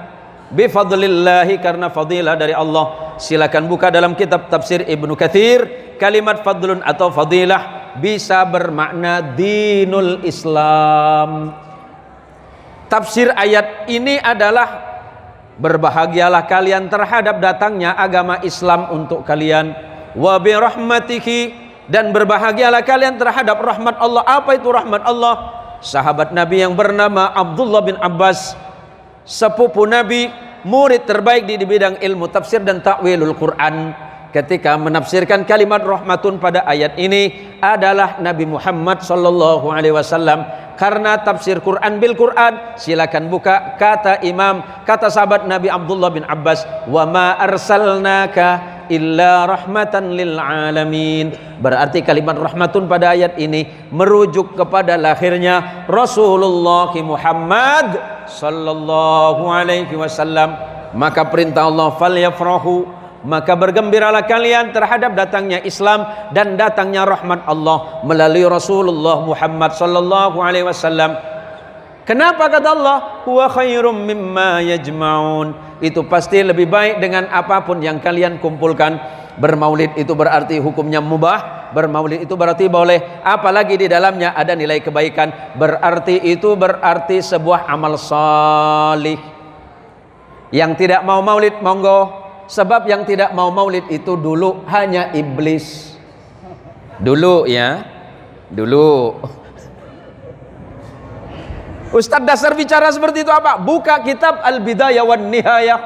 bi fadlillahi, karena fadilah dari Allah. Silakan buka dalam kitab tafsir Ibnu Katsir, kalimat fadlun atau fadilah bisa bermakna dinul Islam. Tafsir ayat ini adalah berbahagialah kalian terhadap datangnya agama Islam untuk kalian, wa bi rahmatihi, dan berbahagialah kalian terhadap rahmat Allah. Apa itu rahmat Allah? Sahabat Nabi yang bernama Abdullah bin Abbas, sepupu Nabi, murid terbaik di bidang ilmu tafsir dan takwilul Quran, ketika menafsirkan kalimat rahmatun pada ayat ini adalah Nabi Muhammad sallallahu alaihi wasallam. Karena tafsir Quran bil Quran, silakan buka kata sahabat Nabi Abdullah bin Abbas, wa ma arsalnaka illa rahmatan lil alamin. Berarti kalimat rahmatun pada ayat ini merujuk kepada lahirnya Rasulullah Muhammad sallallahu alaihi wasallam. Maka perintah Allah, falyafrahu, maka bergembiralah kalian terhadap datangnya Islam dan datangnya rahmat Allah melalui Rasulullah Muhammad sallallahu alaihi wasallam. Kenapa kata Allah, huwa khairum mimma yajma'un, itu pasti lebih baik dengan apapun yang kalian kumpulkan. Bermaulid itu berarti hukumnya mubah, bermaulid itu berarti boleh, apalagi di dalamnya ada nilai kebaikan, berarti itu berarti sebuah amal salih. Yang tidak mau maulid monggo, sebab yang tidak mau maulid itu dulu hanya iblis. Dulu ya, dulu. Ustadz dasar bicara seperti itu apa? Buka kitab Al-Bidayah wan Nihayah.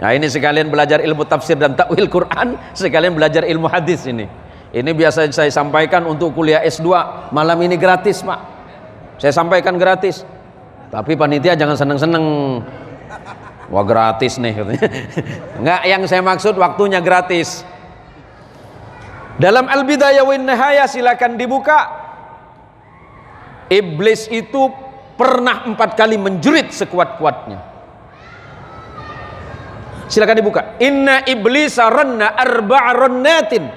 Nah ini sekalian belajar ilmu tafsir dan takwil Quran, sekalian belajar ilmu hadis ini. Ini biasa saya sampaikan untuk kuliah S2. Malam ini gratis, Pak. Saya sampaikan gratis. Tapi panitia jangan seneng-seneng. Wah gratis nih katanya. Enggak, yang saya maksud waktunya gratis. Dalam Al-Bidayah wan Nihayah silakan dibuka. Iblis itu pernah 4 kali menjerit sekuat-kuatnya. Silakan dibuka. Inna iblisa ranna arba'a rannatin.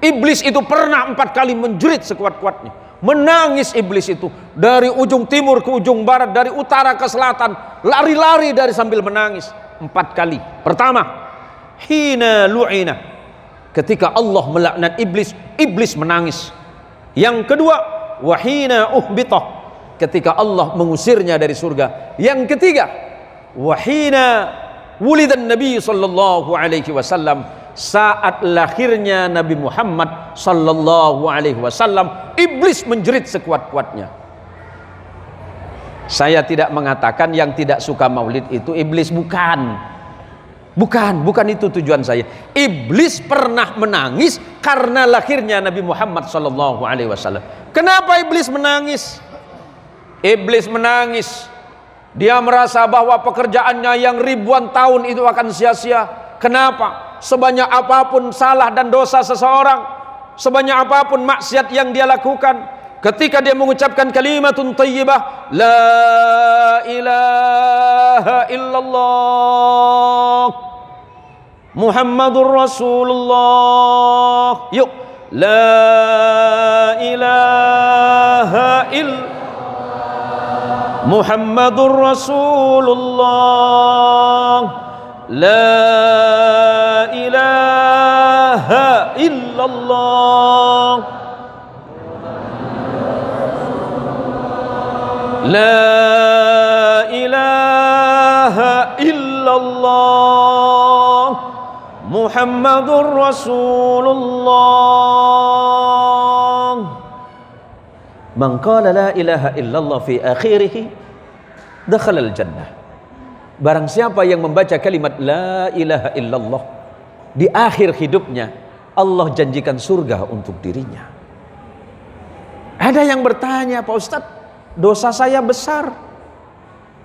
Iblis itu pernah 4 kali menjerit sekuat-kuatnya. Menangis iblis itu dari ujung timur ke ujung barat, dari utara ke selatan, lari-lari dari sambil menangis 4 kali. Pertama, hina lu'ina, ketika Allah melaknat iblis, iblis menangis. Yang kedua, wahina uhbitah, ketika Allah mengusirnya dari surga. Yang ketiga, wahina wulidan Nabi sallallahu alaihi wasallam, saat lahirnya Nabi Muhammad sallallahu alaihi wasallam, iblis menjerit sekuat-kuatnya. Saya tidak mengatakan yang tidak suka maulid itu iblis, bukan. Bukan itu tujuan saya. Iblis pernah menangis karena lahirnya Nabi Muhammad sallallahu alaihi wasallam. Kenapa iblis menangis? Iblis menangis, dia merasa bahwa pekerjaannya yang ribuan tahun itu akan sia-sia. Kenapa? Sebanyak apapun salah dan dosa seseorang, sebanyak apapun maksiat yang dia lakukan, ketika dia mengucapkan kalimatun thayyibah, la ilaha illallah Muhammadur Rasulullah, yuk, la ilaha illallah Muhammadur Rasulullah, la ilaha illallah, la ilaha illallah Muhammadur Rasulullah. Man qala la ilaha illallah fi akhirih dakhala al-jannah. Barang siapa yang membaca kalimat la ilaha illallah di akhir hidupnya, Allah janjikan surga untuk dirinya. Ada yang bertanya, Pak Ustadz, dosa saya besar,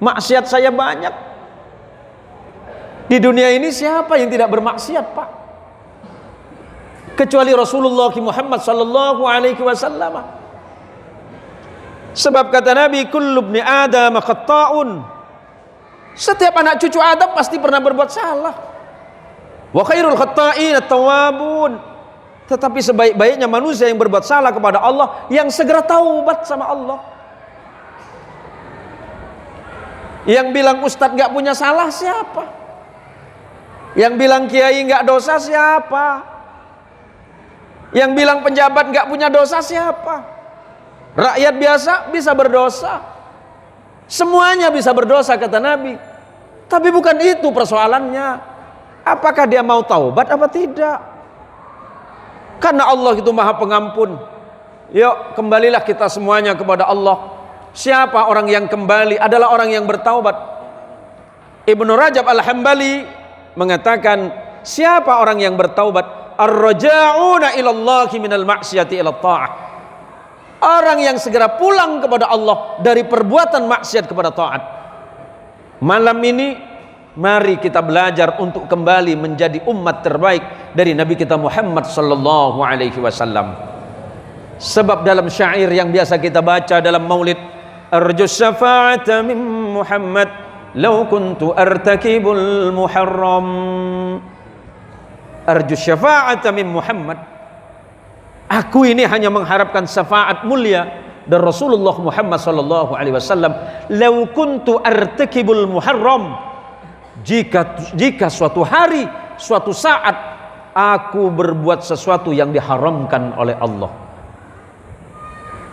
maksiat saya banyak. Di dunia ini siapa yang tidak bermaksiat, Pak? Kecuali Rasulullah Muhammad sallallahu alaihi wasallam. Sebab kata Nabi, kullu ibni Adam khata'un. Setiap anak cucu Adam pasti pernah berbuat salah. Wa khairul khata'in at-tawwabun. Tetapi sebaik-baiknya manusia yang berbuat salah kepada Allah yang segera taubat sama Allah. Yang bilang ustadz gak punya salah siapa? Yang bilang kiai gak dosa siapa? Yang bilang penjabat gak punya dosa siapa? Rakyat biasa bisa berdosa. Semuanya bisa berdosa kata Nabi. Tapi bukan itu persoalannya. Apakah dia mau taubat apa tidak? Karena Allah itu Maha Pengampun. Yuk kembalilah kita semuanya kepada Allah. Siapa orang yang kembali? Adalah orang yang bertaubat. Ibnu Rajab Al-Hambali mengatakan, siapa orang yang bertaubat? Ar-raja'una ilallahi minal maksiyati ila ta'ah. Orang yang segera pulang kepada Allah dari perbuatan maksiat kepada taat. Malam ini Mari kita belajar untuk kembali menjadi umat terbaik dari Nabi kita Muhammad sallallahu alaihi wasallam. Sebab dalam syair yang biasa kita baca dalam maulid, arju syafa'ata min Muhammad law kuntu artakibul muharram. Arju syafa'ata min Muhammad, aku ini hanya mengharapkan syafaat mulia dari Rasulullah Muhammad sallallahu alaihi wasallam. Law kuntu artakibul muharram, jika suatu hari, suatu saat aku berbuat sesuatu yang diharamkan oleh Allah.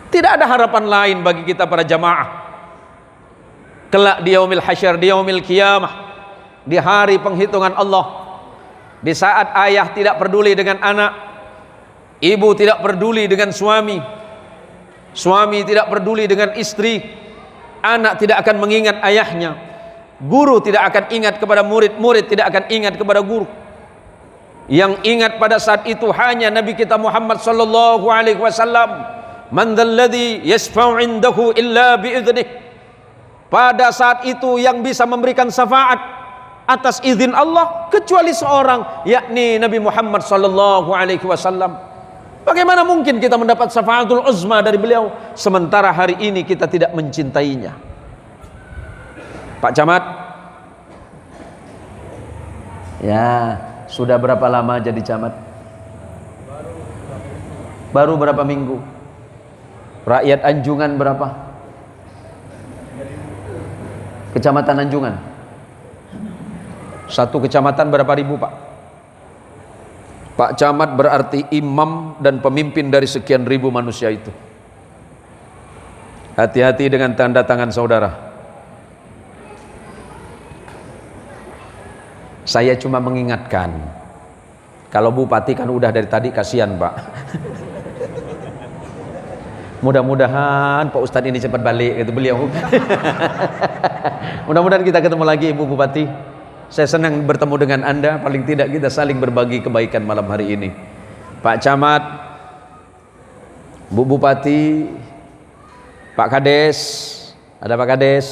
Tidak ada harapan lain bagi kita para jamaah kelak di yaumil hasyar, di yaumil qiyamah, di hari penghitungan Allah, di saat ayah tidak peduli dengan anak, ibu tidak peduli dengan suami, suami tidak peduli dengan istri, anak tidak akan mengingat ayahnya, guru tidak akan ingat kepada murid, murid tidak akan ingat kepada guru. Yang ingat pada saat itu hanya Nabi kita Muhammad sallallahu alaihi wasallam. Man dzalladzi yashfa'u 'indahu illa bi'idznih. Pada saat itu yang bisa memberikan syafaat atas izin Allah kecuali seorang, yakni Nabi Muhammad sallallahu alaihi wasallam. Bagaimana mungkin kita mendapat syafaatul uzma dari beliau sementara hari ini kita tidak mencintainya? Pak Camat, ya sudah berapa lama jadi camat? Baru berapa minggu? Rakyat Anjungan berapa? Kecamatan Anjungan satu kecamatan berapa ribu Pak? Pak Camat berarti imam dan pemimpin dari sekian ribu manusia itu. Hati-hati dengan tanda tangan saudara. Saya cuma mengingatkan. Kalau bupati kan udah dari tadi, kasihan Pak. Mudah-mudahan Pak Ustadz ini cepat balik, gitu beliau. Mudah-mudahan kita ketemu lagi Ibu Bupati. Saya senang bertemu dengan Anda. Paling tidak kita saling berbagi kebaikan malam hari ini. Pak Camat, Bu Bupati, Pak Kades, ada Pak Kades?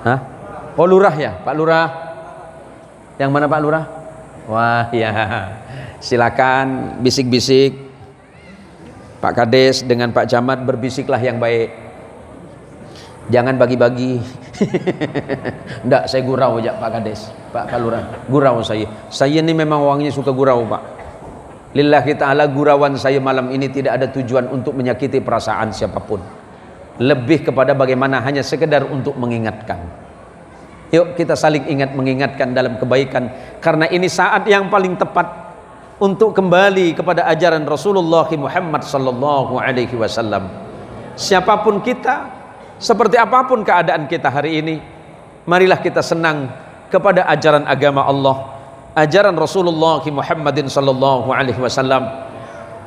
Hah? Oh lurah ya, Pak Lurah. Yang mana Pak Lurah? Wah ya, silakan bisik-bisik. Pak Kades dengan Pak Camat berbisiklah yang baik. Jangan bagi-bagi. Enggak, saya gurau aja Pak Kades, Pak Lurah. Gurau saya. Saya ini memang orangnya suka gurau Pak. Lillahi ta'ala, gurauan saya malam ini tidak ada tujuan untuk menyakiti perasaan siapapun. Lebih kepada bagaimana hanya sekedar untuk mengingatkan. Yuk kita saling ingat mengingatkan dalam kebaikan, karena ini saat yang paling tepat untuk kembali kepada ajaran Rasulullah Muhammad sallallahu alaihi wasallam. Siapapun kita, seperti apapun keadaan kita hari ini, marilah kita senang kepada ajaran agama Allah, ajaran Rasulullah Muhammadin sallallahu alaihi wasallam.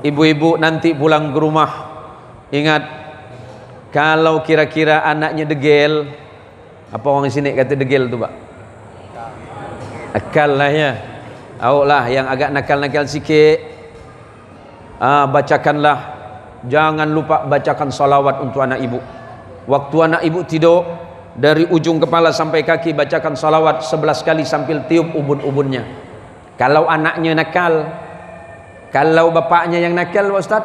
Ibu-ibu nanti pulang ke rumah, ingat, kalau kira-kira anaknya degel, apa orang sini kata degel tu Pak? Akal lah ya. Awak lah yang agak nakal-nakal sikit, bacakanlah. Jangan lupa bacakan salawat untuk anak ibu. Waktu anak ibu tidur, dari ujung kepala sampai kaki bacakan salawat 11 kali sambil tiup ubun-ubunnya. Kalau anaknya nakal, kalau bapaknya yang nakal Pak Ustaz,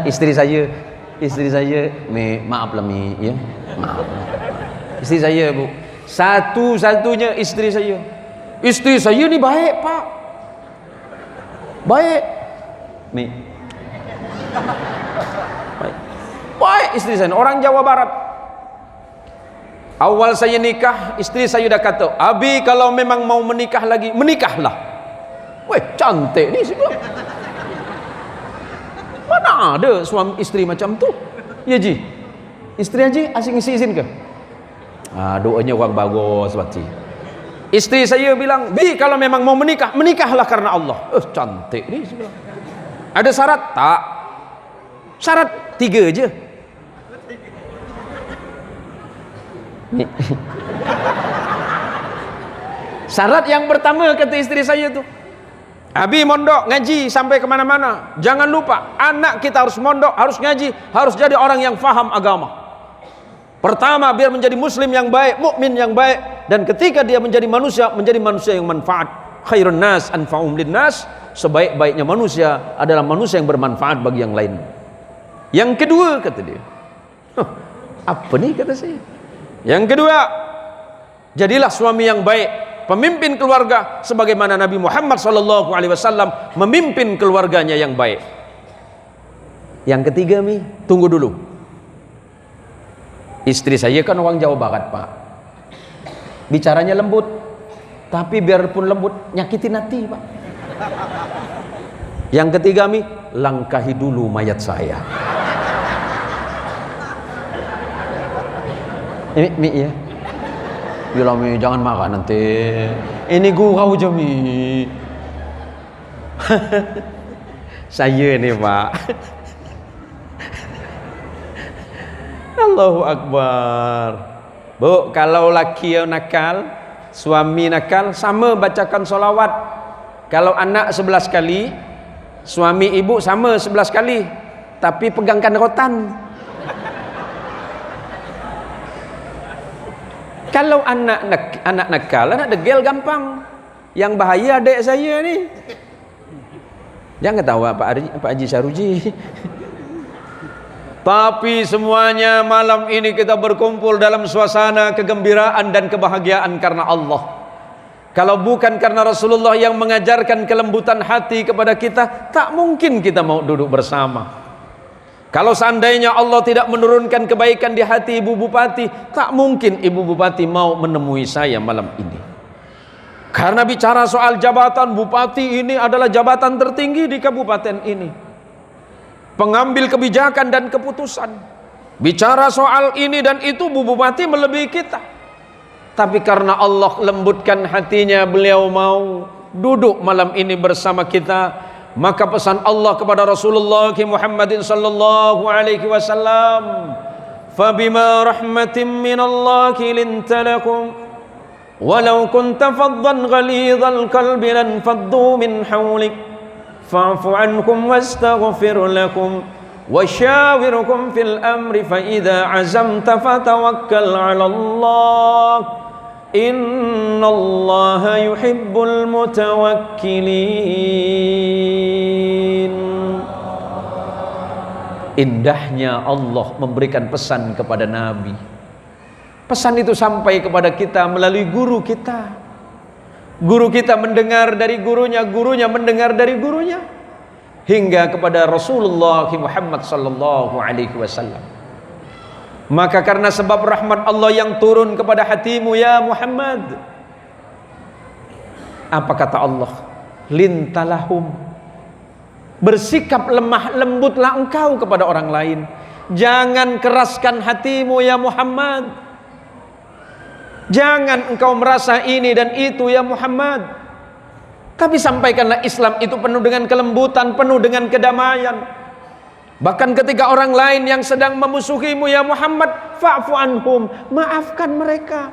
istri saya, maaf lah ya, maaf. Istri saya Bu, satu-satunya istri saya ni baik Pak, baik, baik istri saya, orang Jawa Barat. Awal saya nikah, istri saya dah kata, Abi kalau memang mau menikah lagi, menikahlah. Weh, cantik ni sih. Mana ada suami istri macam tu? Ya Ji, istri Haji asing izin ke? Doanya orang bagus berarti. Istri saya bilang, Bi kalau memang mau menikah, menikahlah karena Allah. Cantik ni. Ada syarat? Tak. Syarat 3 je. Syarat yang pertama kata istri saya tu, Abi mondok ngaji sampai kemana-mana. Jangan lupa anak kita harus mondok, harus ngaji, harus jadi orang yang faham agama. Pertama, biar menjadi muslim yang baik, mukmin yang baik, dan ketika dia menjadi manusia yang manfaat. Khairun nas anfa'um linnas, sebaik-baiknya manusia adalah manusia yang bermanfaat bagi yang lain. Yang kedua, kata dia, apa nih kata saya? Yang kedua, jadilah suami yang baik, pemimpin keluarga sebagaimana Nabi Muhammad SAW memimpin keluarganya yang baik. Yang ketiga, Mi, tunggu dulu. Istri saya kan orang Jawa Barat, Pak. Bicaranya lembut, tapi biarpun lembut nyakitin hati, Pak. Yang ketiga, Mi, langkahi dulu mayat saya. Ini, Mi, ya. Bilang, Mi, jangan marah nanti. Ini gurau aja, Mi. Saya nih, Pak. Allahu Akbar. Bu, kalau laki yang nakal, suami nakal, sama bacakan solawat. Kalau anak 11 kali, suami ibu sama 11 kali, tapi pegangkan rotan. Kalau anak nakal, anak degel gampang. Yang bahaya adik saya nih. Jangan ketawa Pak Haji Saruji. Tapi semuanya malam ini kita berkumpul dalam suasana kegembiraan dan kebahagiaan karena Allah. Kalau bukan karena Rasulullah yang mengajarkan kelembutan hati kepada kita, tak mungkin kita mau duduk bersama. Kalau seandainya Allah tidak menurunkan kebaikan di hati Ibu Bupati, tak mungkin Ibu Bupati mau menemui saya malam ini. Karena bicara soal jabatan, Bupati ini adalah jabatan tertinggi di kabupaten ini, pengambil kebijakan dan keputusan. Bicara soal ini dan itu, Bu Bupati melebihi kita. Tapi karena Allah lembutkan hatinya, beliau mau duduk malam ini bersama kita. Maka pesan Allah kepada Rasulullah Muhammadin sallallahu alaihi wasallam, "Fabima rahmatin minallahi linta lakum, walau kunta faddan ghalidhal qalbi lan faddu min hawlik, fa'fu anhum wastaghfir lakum, wasyawirhum fil amri, fa idza azamta fatawakkal 'ala Allah. Innallaha yuhibbul mutawakkilin." Indahnya Allah memberikan pesan kepada Nabi. Pesan itu sampai kepada kita melalui guru kita. Guru kita mendengar dari gurunya, gurunya mendengar dari gurunya, hingga kepada Rasulullah Muhammad sallallahu alaihi wasallam. Maka karena sebab rahmat Allah yang turun kepada hatimu ya Muhammad, apa kata Allah? Lintalahum, bersikap lemah lembutlah engkau kepada orang lain. Jangan keraskan hatimu ya Muhammad. Jangan engkau merasa ini dan itu ya Muhammad. Tapi sampaikanlah Islam itu penuh dengan kelembutan, penuh dengan kedamaian. Bahkan ketika orang lain yang sedang memusuhimu ya Muhammad, fa'fu anhum, maafkan mereka.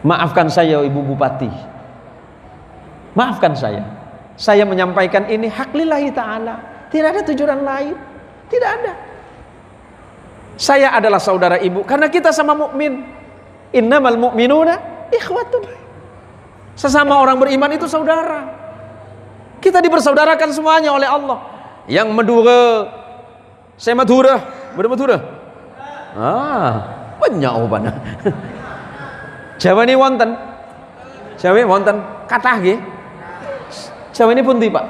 Maafkan saya Ibu Bupati, maafkan saya. Saya menyampaikan ini hak lillahi ta'ala, tidak ada tujuan lain, tidak ada. Saya adalah saudara ibu karena kita sama mukmin. Innamal mu'minuna ikhwatun. Sesama orang beriman itu saudara. Kita dipersaudarakan semuanya oleh Allah. Yang Madura, saya Madura, Madura. Banyak obat. Jawa ini wonten, Jawa ini wonten kathah nggih. Jawa ini pundi Pak?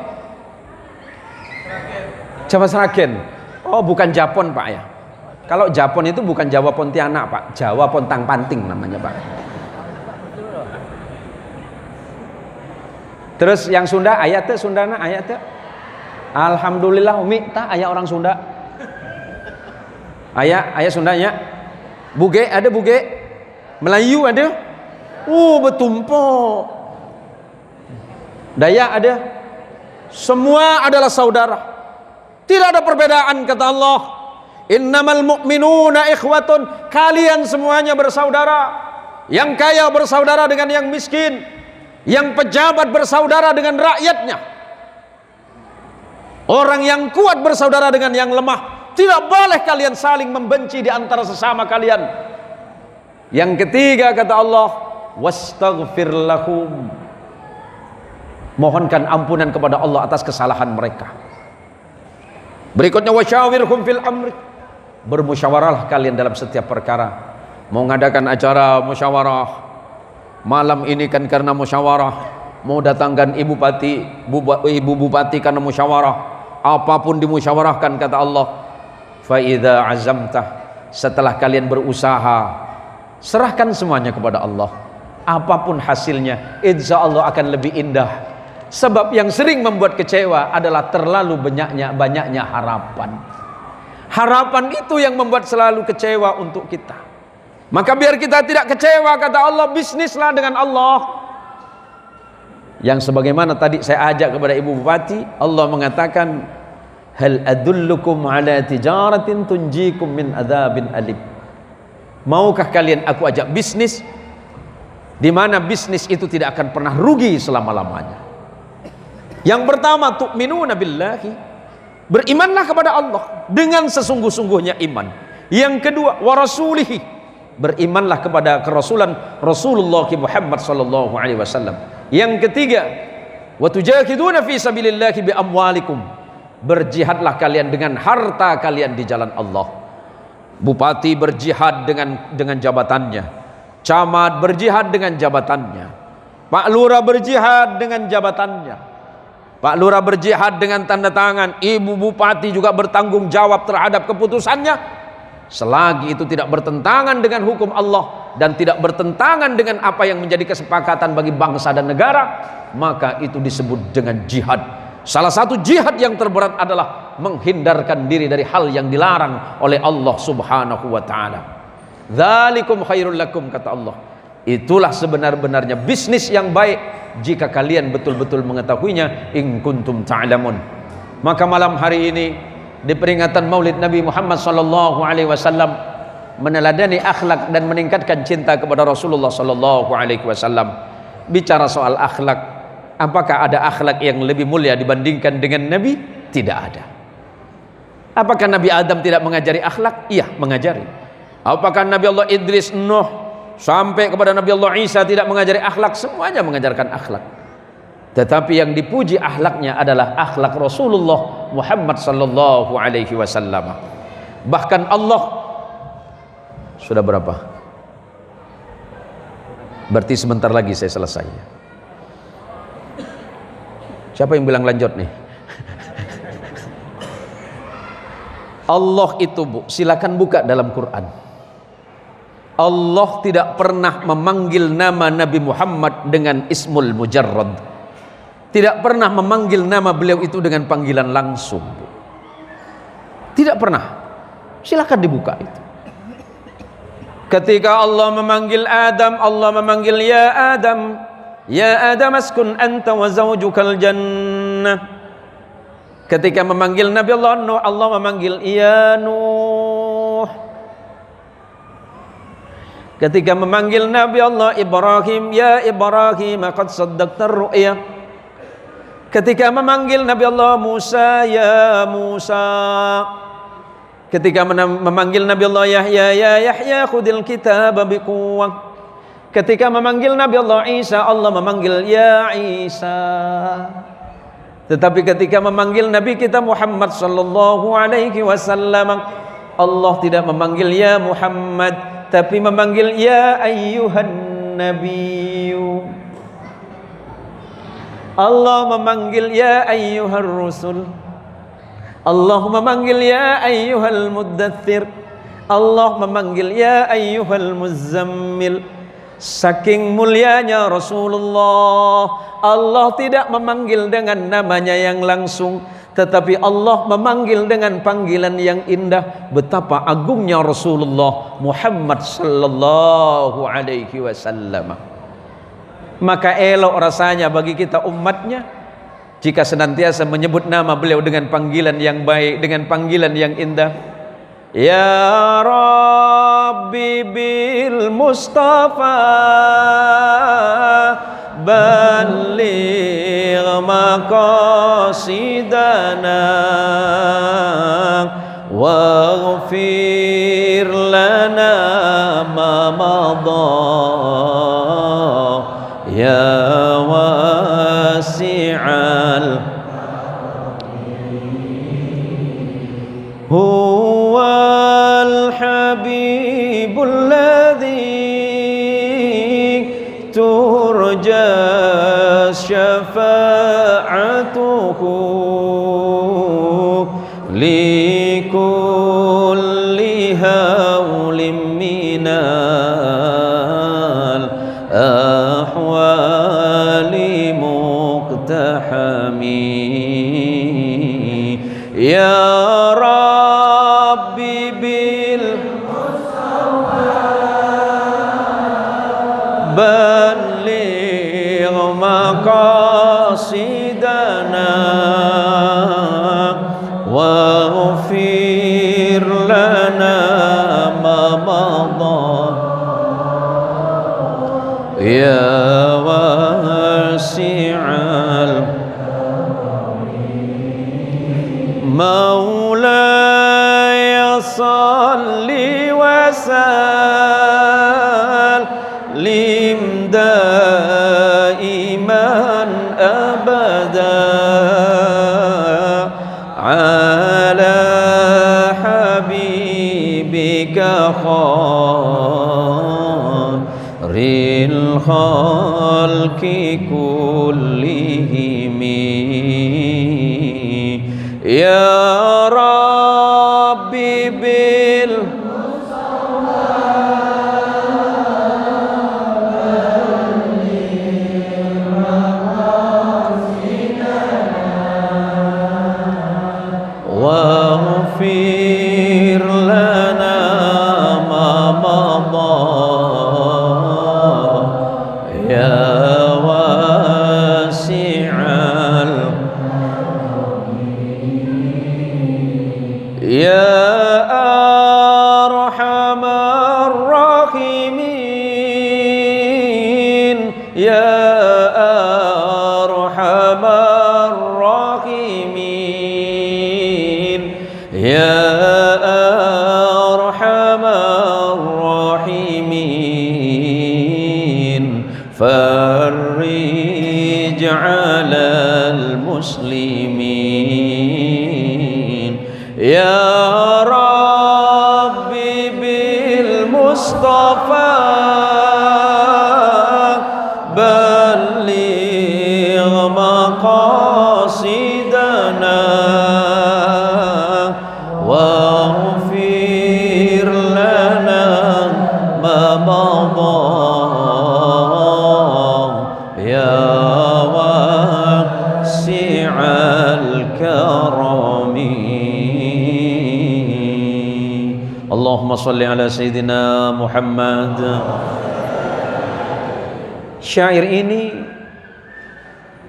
Jawa Sragen. Oh, bukan Japon Pak ya. Kalau Japon itu bukan Jawa Pontianak Pak, Jawa Pontang Panting namanya Pak. Terus yang Sunda ayatnya Sundana ayatnya. Alhamdulillah umi tah aya orang Sunda. Aya Sundanya. Buge ada buge. Melayu ada. Betumpo. Dayak ada. Semua adalah saudara. Tidak ada perbedaan kata Allah. Innamal mu'minuna ikhwatun. Kalian semuanya bersaudara. Yang kaya bersaudara dengan yang miskin. yang pejabat bersaudara dengan rakyatnya, orang yang kuat bersaudara dengan yang lemah. Tidak boleh kalian saling membenci di antara sesama kalian. Yang ketiga kata Allah, wastaghfir lahum, mohonkan ampunan kepada Allah atas kesalahan mereka. Berikutnya wasyawirhum fil amri, bermusyawarahlah kalian dalam setiap perkara. Mau ngadakan acara musyawarah, malam ini kan karena musyawarah, mau datangkan ibu bupati karena musyawarah, apapun dimusyawarahkan kata Allah. Fa idza azamta, setelah kalian berusaha, serahkan semuanya kepada Allah. Apapun hasilnya, insya Allah akan lebih indah. Sebab yang sering membuat kecewa adalah terlalu banyaknya harapan. Harapan itu yang membuat selalu kecewa untuk kita. Maka biar kita tidak kecewa, kata Allah, bisnislah dengan Allah. Yang sebagaimana tadi saya ajak kepada ibu bupati, Allah mengatakan, hal adullukum ala tijaratin tunjikum min adzabin alim. Maukah kalian aku ajak bisnis di mana bisnis itu tidak akan pernah rugi selama-lamanya? Yang pertama, tu'minuna billahi, berimanlah kepada Allah dengan sesungguh-sungguhnya iman. Yang kedua, wa rasulihi, berimanlah kepada kerasulan Rasulullah Muhammad sallallahu alaihi wasallam. Yang ketiga, wa tujahiduna fi sabilillahi bi amwalikum, berjihadlah kalian dengan harta kalian di jalan Allah. Bupati berjihad dengan jabatannya, camat berjihad dengan jabatannya, Pak Lurah berjihad dengan jabatannya, Pak Lurah berjihad dengan tanda tangan, ibu bupati juga bertanggung jawab terhadap keputusannya. Selagi itu tidak bertentangan dengan hukum Allah dan tidak bertentangan dengan apa yang menjadi kesepakatan bagi bangsa dan negara, maka itu disebut dengan jihad. Salah satu jihad yang terberat adalah menghindarkan diri dari hal yang dilarang oleh Allah Subhanahu wa taala. Dzalikum khairul lakum, kata Allah. Itulah sebenar-benarnya bisnis yang baik jika kalian betul-betul mengetahuinya, in kuntum ta'lamun. Maka malam hari ini di peringatan Maulid Nabi Muhammad sallallahu alaihi wasallam, meneladani akhlak dan meningkatkan cinta kepada Rasulullah sallallahu alaihi wasallam. Bicara soal akhlak, apakah ada akhlak yang lebih mulia dibandingkan dengan Nabi? Tidak ada. Apakah Nabi Adam tidak mengajari akhlak? Iya, mengajari. Apakah Nabi Allah Idris, Nuh, sampai kepada Nabi Allah Isa tidak mengajari akhlak? Semuanya mengajarkan akhlak. Tetapi yang dipuji akhlaknya adalah akhlak Rasulullah Muhammad sallallahu alaihi wasallam. Bahkan Allah sudah berapa? Berarti sebentar lagi saya selesai. Siapa yang bilang lanjut nih? Allah itu, Bu, silakan buka dalam Quran. Allah tidak pernah memanggil nama Nabi Muhammad dengan ismul mujarrad. Tidak pernah memanggil nama beliau itu dengan panggilan langsung. Tidak pernah. Silakan dibuka itu. Ketika Allah memanggil Adam, Allah memanggil ya Adam, ya Adam askun anta wa zawjukal jannah. Ketika memanggil Nabi Allah Nuh, Allah memanggil ya Nuh. Ketika memanggil Nabi Allah Ibrahim, ya Ibrahim qad saddaqtar ru'ya. Ketika memanggil Nabi Allah Musa, ya Musa. Ketika memanggil Nabi Allah Yahya, ya Yahya khudil kitab biquwwah. Ketika memanggil Nabi Allah Isa, Allah memanggil ya Isa. Tetapi ketika memanggil Nabi kita Muhammad sallallahu alaihi wasallam, Allah tidak memanggil ya Muhammad, tapi memanggil ya ayyuhan nabiyyu. Allah memanggil ya ayyuhar rusul. Allah memanggil ya ayyuhal muddathir. Allah memanggil ya ayyuhal muzammil. Saking mulianya Rasulullah, Allah tidak memanggil dengan namanya yang langsung, tetapi Allah memanggil dengan panggilan yang indah. Betapa agungnya Rasulullah Muhammad sallallahu alaihi wasallam. Maka elok rasanya bagi kita umatnya jika senantiasa menyebut nama beliau dengan panggilan yang baik, dengan panggilan yang indah. Ya Rabbi bil Mustafa بلغ مقاصدنا واغفر لنا ما مضى يا واسع هو الحبيب الذي ترجى شفاعته لكل هول من الأحوال مقتحم يا ربي بلغ مقاصدنا واغفر لنا ما مضى يا واسع مولاي صل وسلم دائما أبدا على حبيبك خير الخلق كلهم يا ربي واغفر لنا ما مضى يا واسع يا أرحم الراحمين يا أرحم الراحمين يا أرحم الراحمين فرج على المسلمين يا ربي بالمصطفى بلغ مقاصدنا واغفر لنا ما مضى يا واسع الكرم اللهم صل على سيدنا Muhammad. Syair ini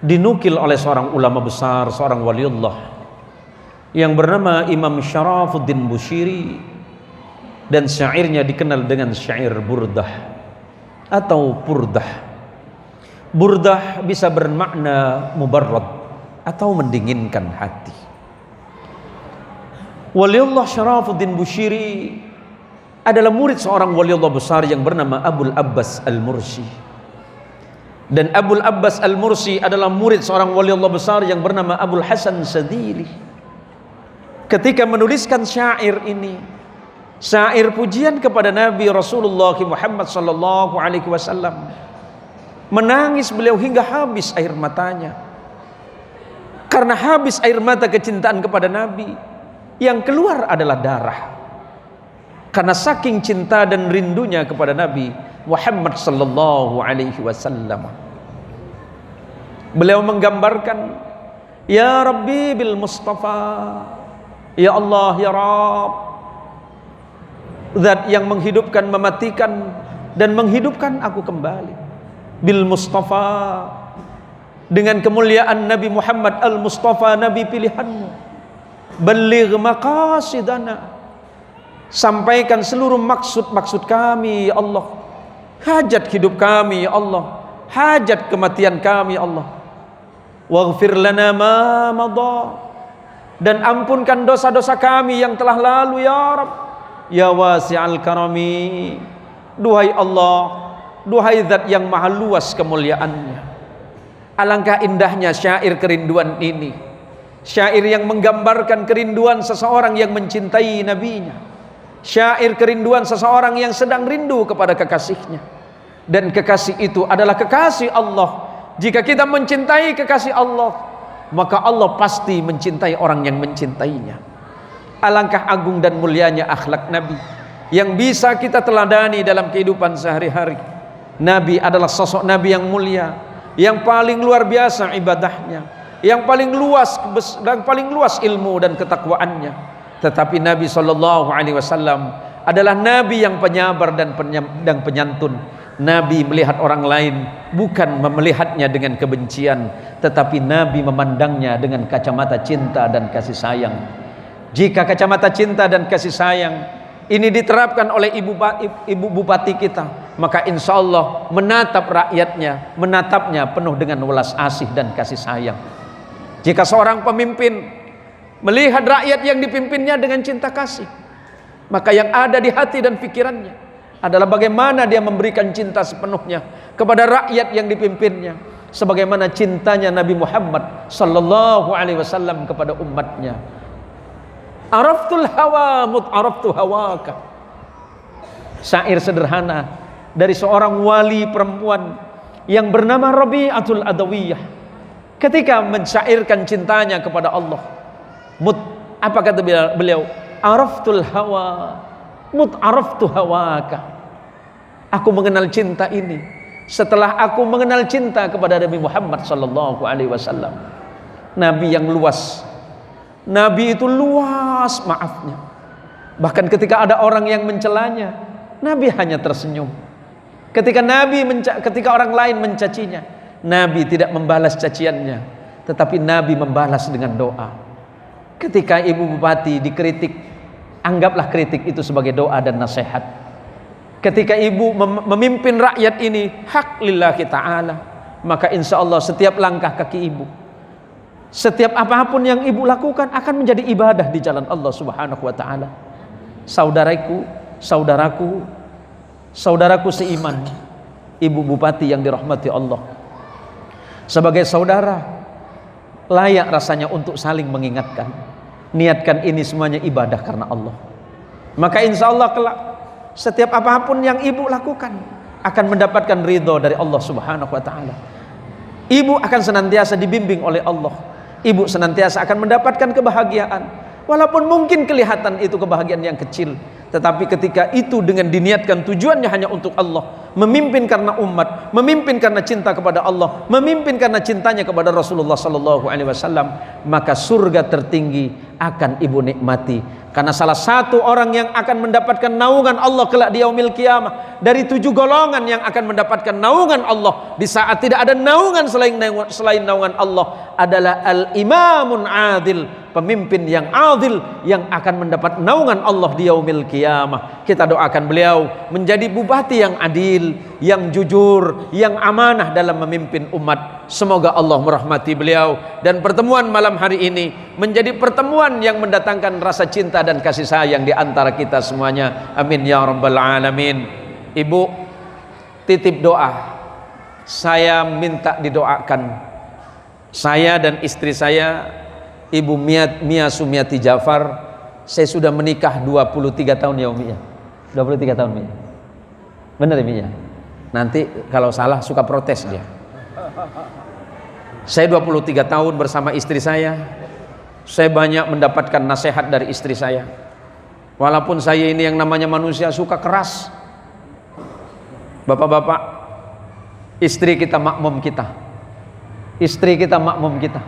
dinukil oleh seorang ulama besar, seorang waliullah yang bernama Imam Syarafuddin Bushiri, dan syairnya dikenal dengan syair burdah atau purdah. Burdah bisa bermakna mubarrad atau mendinginkan hati. Waliullah Syarafuddin Bushiri adalah murid seorang waliullah besar yang bernama Abul Abbas Al-Mursi. Dan Abul Abbas Al-Mursi adalah murid seorang waliullah besar yang bernama Abul Hasan Sadili. Ketika menuliskan syair ini, syair pujian kepada Nabi Rasulullah Muhammad sallallahu alaihi wasallam, menangis beliau hingga habis air matanya. Karena habis air mata kecintaan kepada Nabi, yang keluar adalah darah. Karena saking cinta dan rindunya kepada Nabi Muhammad sallallahu alaihi wasallam. Beliau menggambarkan, ya Rabbi bil Mustafa, ya Allah ya Rabb, zat yang menghidupkan, mematikan dan menghidupkan aku kembali. Bil Mustafa, dengan kemuliaan Nabi Muhammad Al-Mustafa, Nabi pilihanmu. Baligh maqasidana, sampaikan seluruh maksud-maksud kami ya Allah, hajat hidup kami ya Allah, hajat kematian kami ya Allah. Waghfir lana ma madha, dan ampunkan dosa-dosa kami yang telah lalu ya Rabb. Ya wasi'al karami, duhai Allah, duhai zat yang maha luas kemuliaannya. Alangkah indahnya syair kerinduan ini, syair yang menggambarkan kerinduan seseorang yang mencintai nabinya, syair kerinduan seseorang yang sedang rindu kepada kekasihnya. Dan kekasih itu adalah kekasih Allah. Jika kita mencintai kekasih Allah, maka Allah pasti mencintai orang yang mencintainya. Alangkah agung dan mulianya akhlak Nabi yang bisa kita teladani dalam kehidupan sehari-hari. Nabi adalah sosok Nabi yang mulia, yang paling luar biasa ibadahnya, yang paling luas ilmu dan ketakwaannya. Tetapi Nabi SAW adalah Nabi yang penyabar dan penyantun. Nabi melihat orang lain bukan melihatnya dengan kebencian, tetapi Nabi memandangnya dengan kacamata cinta dan kasih sayang. Jika kacamata cinta dan kasih sayang ini diterapkan oleh ibu bupati kita, maka insya Allah menatap rakyatnya, menatapnya penuh dengan welas asih dan kasih sayang. Jika seorang pemimpin melihat rakyat yang dipimpinnya dengan cinta kasih, maka yang ada di hati dan pikirannya adalah bagaimana dia memberikan cinta sepenuhnya kepada rakyat yang dipimpinnya, sebagaimana cintanya Nabi Muhammad sallallahu alaihi wasallam kepada umatnya. Araftul hawa araftu hawaka, syair sederhana dari seorang wali perempuan yang bernama Rabi'atul Adawiyah. Ketika mensyairkan cintanya kepada Allah, apa kata beliau? Araftul hawa araftu hawaka. Aku mengenal cinta ini setelah aku mengenal cinta kepada Nabi Muhammad sallallahu alaihi wasallam. Nabi yang luas. Nabi itu luas maafnya. Bahkan ketika ada orang yang mencelanya, Nabi hanya tersenyum. Ketika orang lain mencacinya, Nabi tidak membalas caciannya, tetapi Nabi membalas dengan doa. Ketika ibu bupati dikritik, anggaplah kritik itu sebagai doa dan nasihat. Ketika ibu memimpin rakyat ini hak lillahi ta'ala, maka insya Allah setiap langkah kaki ibu, setiap apapun yang ibu lakukan akan menjadi ibadah di jalan Allah subhanahu wa ta'ala. Saudaraku seiman, ibu bupati yang dirahmati Allah, sebagai saudara layak rasanya untuk saling mengingatkan. Niatkan ini semuanya ibadah karena Allah, maka insya Allah kelak setiap apapun yang ibu lakukan akan mendapatkan ridho dari Allah subhanahu wa ta'ala. Ibu akan senantiasa dibimbing oleh Allah. Ibu senantiasa akan mendapatkan kebahagiaan, walaupun mungkin kelihatan itu kebahagiaan yang kecil, tetapi ketika itu dengan diniatkan tujuannya hanya untuk Allah, memimpin karena umat, memimpin karena cinta kepada Allah, memimpin karena cintanya kepada Rasulullah sallallahu alaihi wasallam, maka surga tertinggi akan ibu nikmati. Karena salah satu orang yang akan mendapatkan naungan Allah kelak di yaumil qiyamah, dari 7 golongan yang akan mendapatkan naungan Allah di saat tidak ada naungan selain naungan Allah, adalah al-imamun adil, pemimpin yang adil yang akan mendapat naungan Allah di yaumil qiyamah. Kita doakan beliau menjadi bupati yang adil, yang jujur, yang amanah dalam memimpin umat. Semoga Allah merahmati beliau, dan pertemuan malam hari ini menjadi pertemuan yang mendatangkan rasa cinta dan kasih sayang di antara kita semuanya. Amin ya rabbal alamin. Ibu, titip doa. Saya minta didoakan. Saya dan istri saya, Ibu Mia Sumiati Jafar, saya sudah menikah 23 tahun ya Umi ya. 23 tahun Umi. Benar ya Umi ya? Nanti kalau salah suka protes dia. Saya 23 tahun bersama istri saya. Saya banyak mendapatkan nasihat dari istri saya. Walaupun saya ini yang namanya manusia suka keras. Bapak-bapak, istri kita makmum kita. Istri kita makmum kita.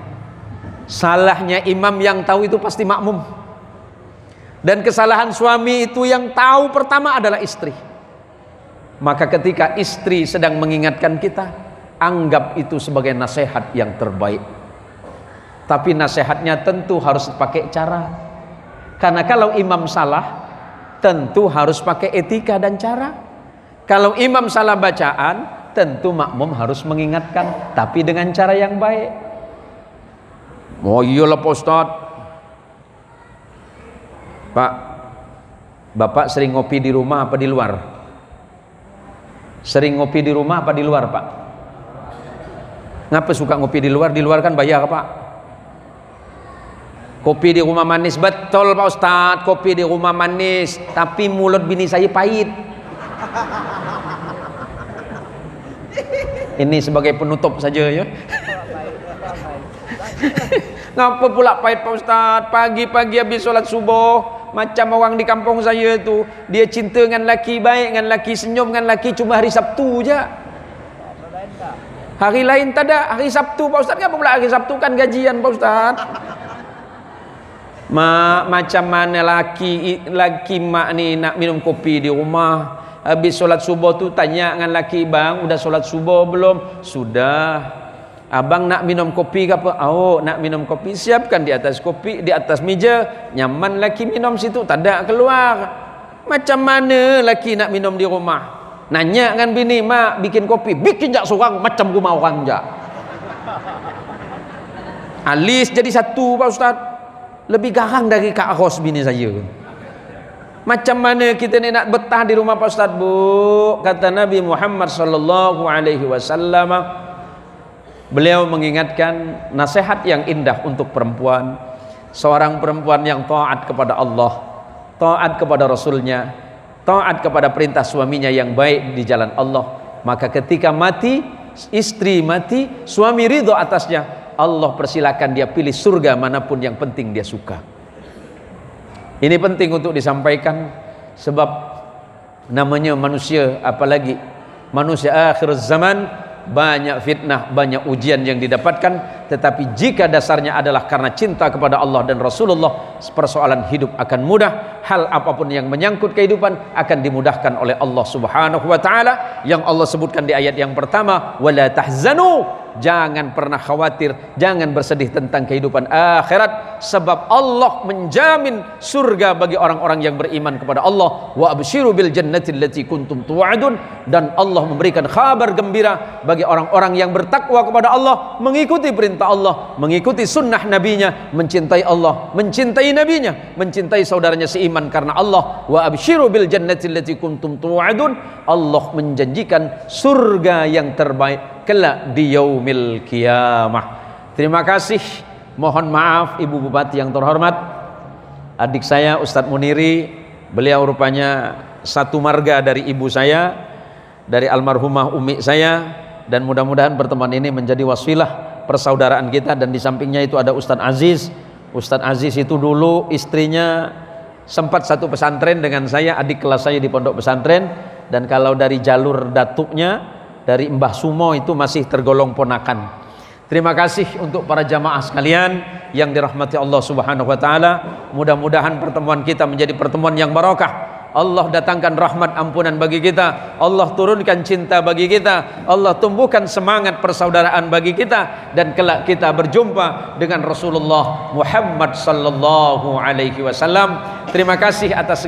Salahnya imam yang tahu itu pasti makmum. Dan kesalahan suami itu yang tahu pertama adalah istri. Maka ketika istri sedang mengingatkan kita, anggap itu sebagai nasihat yang terbaik. Tapi nasihatnya tentu harus pakai cara. Karena kalau imam salah, tentu harus pakai etika dan cara. Kalau imam salah bacaan, tentu makmum harus mengingatkan, tapi dengan cara yang baik. Oh iyalah Pak Ustaz. Pak, Bapak sering ngopi di rumah apa di luar? Sering ngopi di rumah apa di luar, Pak? Ngapa suka ngopi di luar? Di luar kan bayar, Pak. Kopi di rumah manis, betul Pak Ustaz, kopi di rumah manis, tapi mulut bini saya pahit. Ini sebagai penutup saja ya. Ngapa pula pahit Pak Ustaz? Pagi-pagi habis sholat subuh, macam orang di kampung saya tu, dia cinta dengan laki baik, dengan laki senyum, dengan laki cuma hari Sabtu je. Hari lain tak ada, hari Sabtu Pak Ustaz. Ngapa pula hari Sabtu, kan gajian Pak Ustaz? Macam mana laki mak ni nak minum kopi di rumah, habis solat subuh tu tanya dengan laki, bang udah solat subuh belum? Sudah. Abang nak minum kopi ke apa? Oh nak minum kopi, siapkan di atas kopi, di atas meja, nyaman laki minum situ, tak ada keluar. Macam mana laki nak minum di rumah? Nanya dengan bini, mak bikin kopi, bikin jak seorang macam rumah orang jak. Alis jadi satu Pak Ustaz. Lebih garang dari Kak Ros bini saya. Macam mana kita ni nak betah di rumah Pak Ustaz, Bu? Kata Nabi Muhammad sallallahu alaihi wasallam, beliau mengingatkan nasihat yang indah untuk perempuan. Seorang perempuan yang taat kepada Allah, taat kepada Rasulnya, taat kepada perintah suaminya yang baik di jalan Allah, maka ketika mati, istri mati, suami ridho atasnya, Allah persilakan dia pilih surga manapun yang penting dia suka. Ini penting untuk disampaikan, sebab namanya manusia, apalagi manusia akhir zaman, banyak fitnah, banyak ujian yang didapatkan, tetapi jika dasarnya adalah karena cinta kepada Allah dan Rasulullah, persoalan hidup akan mudah. Hal apapun yang menyangkut kehidupan akan dimudahkan oleh Allah Subhanahu wa taala, yang Allah sebutkan di ayat yang pertama, wala tahzanu, jangan pernah khawatir, jangan bersedih tentang kehidupan akhirat, sebab Allah menjamin surga bagi orang-orang yang beriman kepada Allah. Wa absyiru bil jannati allati kuntum tu'adun, dan Allah memberikan kabar gembira bagi orang-orang yang bertakwa kepada Allah, mengikuti perintah Allah, mengikuti sunnah nabinya, mencintai Allah, mencintai nabinya, mencintai saudaranya seiman karena Allah. Wa absyiru bil jannati allati kuntum tu'adun, Allah menjanjikan surga yang terbaik kelak di yaumil qiyamah. Terima kasih. Mohon maaf Ibu Bupati yang terhormat, adik saya Ustadz Muniri, beliau rupanya satu marga dari ibu saya, dari almarhumah umi saya, dan mudah-mudahan pertemuan ini menjadi wasilah persaudaraan kita. Dan di sampingnya itu ada Ustadz Aziz. Ustadz Aziz itu dulu istrinya sempat satu pesantren dengan saya, adik kelas saya di pondok pesantren, dan kalau dari jalur datuknya, dari Mbah Sumo itu masih tergolong ponakan. Terima kasih untuk para jamaah sekalian yang dirahmati Allah Subhanahu wa taala. Mudah-mudahan pertemuan kita menjadi pertemuan yang barokah. Allah datangkan rahmat ampunan bagi kita, Allah turunkan cinta bagi kita, Allah tumbuhkan semangat persaudaraan bagi kita, dan kelak kita berjumpa dengan Rasulullah Muhammad sallallahu alaihi wasallam. Terima kasih atas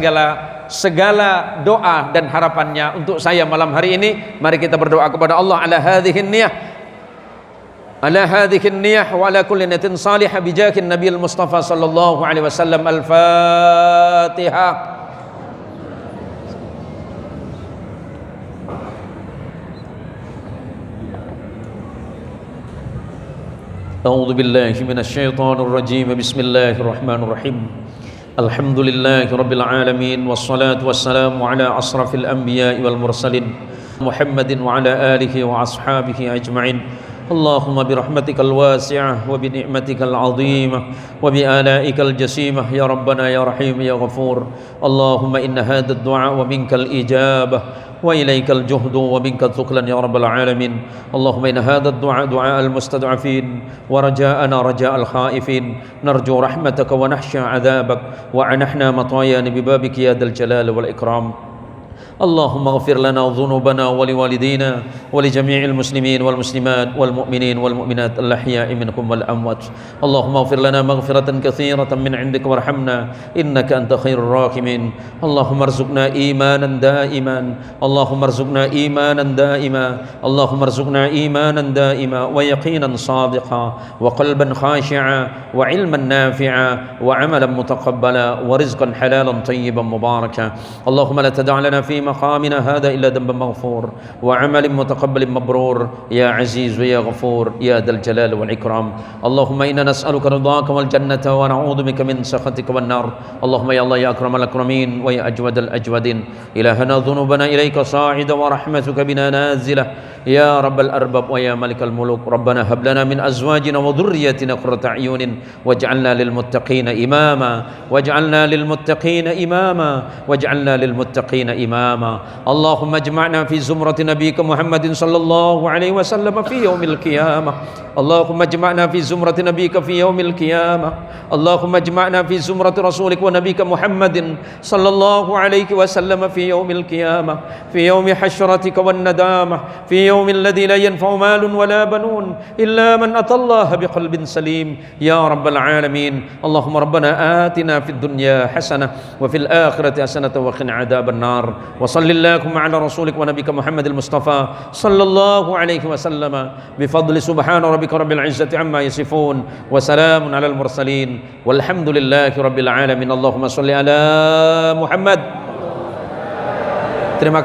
segala doa dan harapannya untuk saya malam hari ini. Mari kita berdoa kepada Allah ala hadhihi niyah, ala hadhihi niyah wa ala kulli niyatin salihah bijahin Nabil Mustafa sallallahu alaihi wasallam. Al-Fatihah. A'udzu billahi minasy syaithanir rajim. Bismillahirrahmanirrahim. Alhamdulillahi rabbil alamin, wassalatu wassalamu ala asrafil anbiya'i wal mursalin Muhammadin wa ala alihi wa ashabihi ajma'in. Allahumma birahmatikal wasi'ah wa bi ni'matikal 'azimah wa bi alaikal jasimah ya rabbana ya rahim ya ghafur. Allahumma inna hadha ad-du'a wa minkal ijabah wa ilaikal juhdu wa minkal thuklan ya rabbal alamin. Allahumma inna hadha ad-du'a du'a al-mustad'afin wa raja'ana raja'al khaifin, narju rahmataka wa nahsha 'adzabak wa anahna matayan bi babika ya dzal jalali wal ikram. اللهم اغفر لنا ذنوبنا ولوالدينا ولجميع المسلمين والمسلمات والمؤمنين والمؤمنات الأحياء منكم والأموات. اللهم اغفر لنا مغفرة كثيرة من عندك وارحمنا إنك أنت خير الراحمين. اللهم ارزقنا إيمانا دائما، اللهم ارزقنا إيمانا دائما، اللهم ارزقنا إيمانا دائما ويقينا صادقا وقلبا خاشعا وعلما نافعا وعملا متقبلا ورزقا حلالا طيبا مباركا. اللهم لا تدع لنا في مقامنا هذا إلا ذنبا مغفور وعمل متقبل مبرور يا عزيز يا غفور يا ذا الجلال والإكرام. اللهم إنا نسألك رضاك والجنة ونعوذ بك من سخطك والنار. اللهم يا الله يا أكرم الأكرمين ويا أجود الأجودين، إلهنا ذنوبنا إليك صاعدة ورحمتك بنا نازلة يا رب الأرباب ويا ملك الملوك. ربنا هب لنا من أزواجنا وذريتنا قرة أعين واجعلنا للمتقين إماما، واجعلنا للمتقين إماما، واجعلنا للمتقين إماما. اللهم اجمعنا في زمرة نبيك محمد صلى الله عليه وسلم في يوم القيامة. اللهم اجمعنا في زمرة نبيك في يوم القيامة. اللهم اجمعنا في زمرة رسولك ونبيك محمد صلى الله عليه وسلم في يوم القيامة، في يوم حشرتك والندامة، في يوم الذي لا ينفع مال ولا بنون إلا من أتى الله بقلب سليم يا رب العالمين. اللهم ربنا آتنا في الدنيا حسنة وفي الآخرة حسنة وقنا عذاب النار. وصل اللهم على رسولك ونبيك محمد المصطفى صلى الله عليه وسلم بفضل سبحان ربك رب العزة عما يصفون وسلام على المرسلين والحمد لله رب العالمين. اللهم صل على محمد. Terima kasih.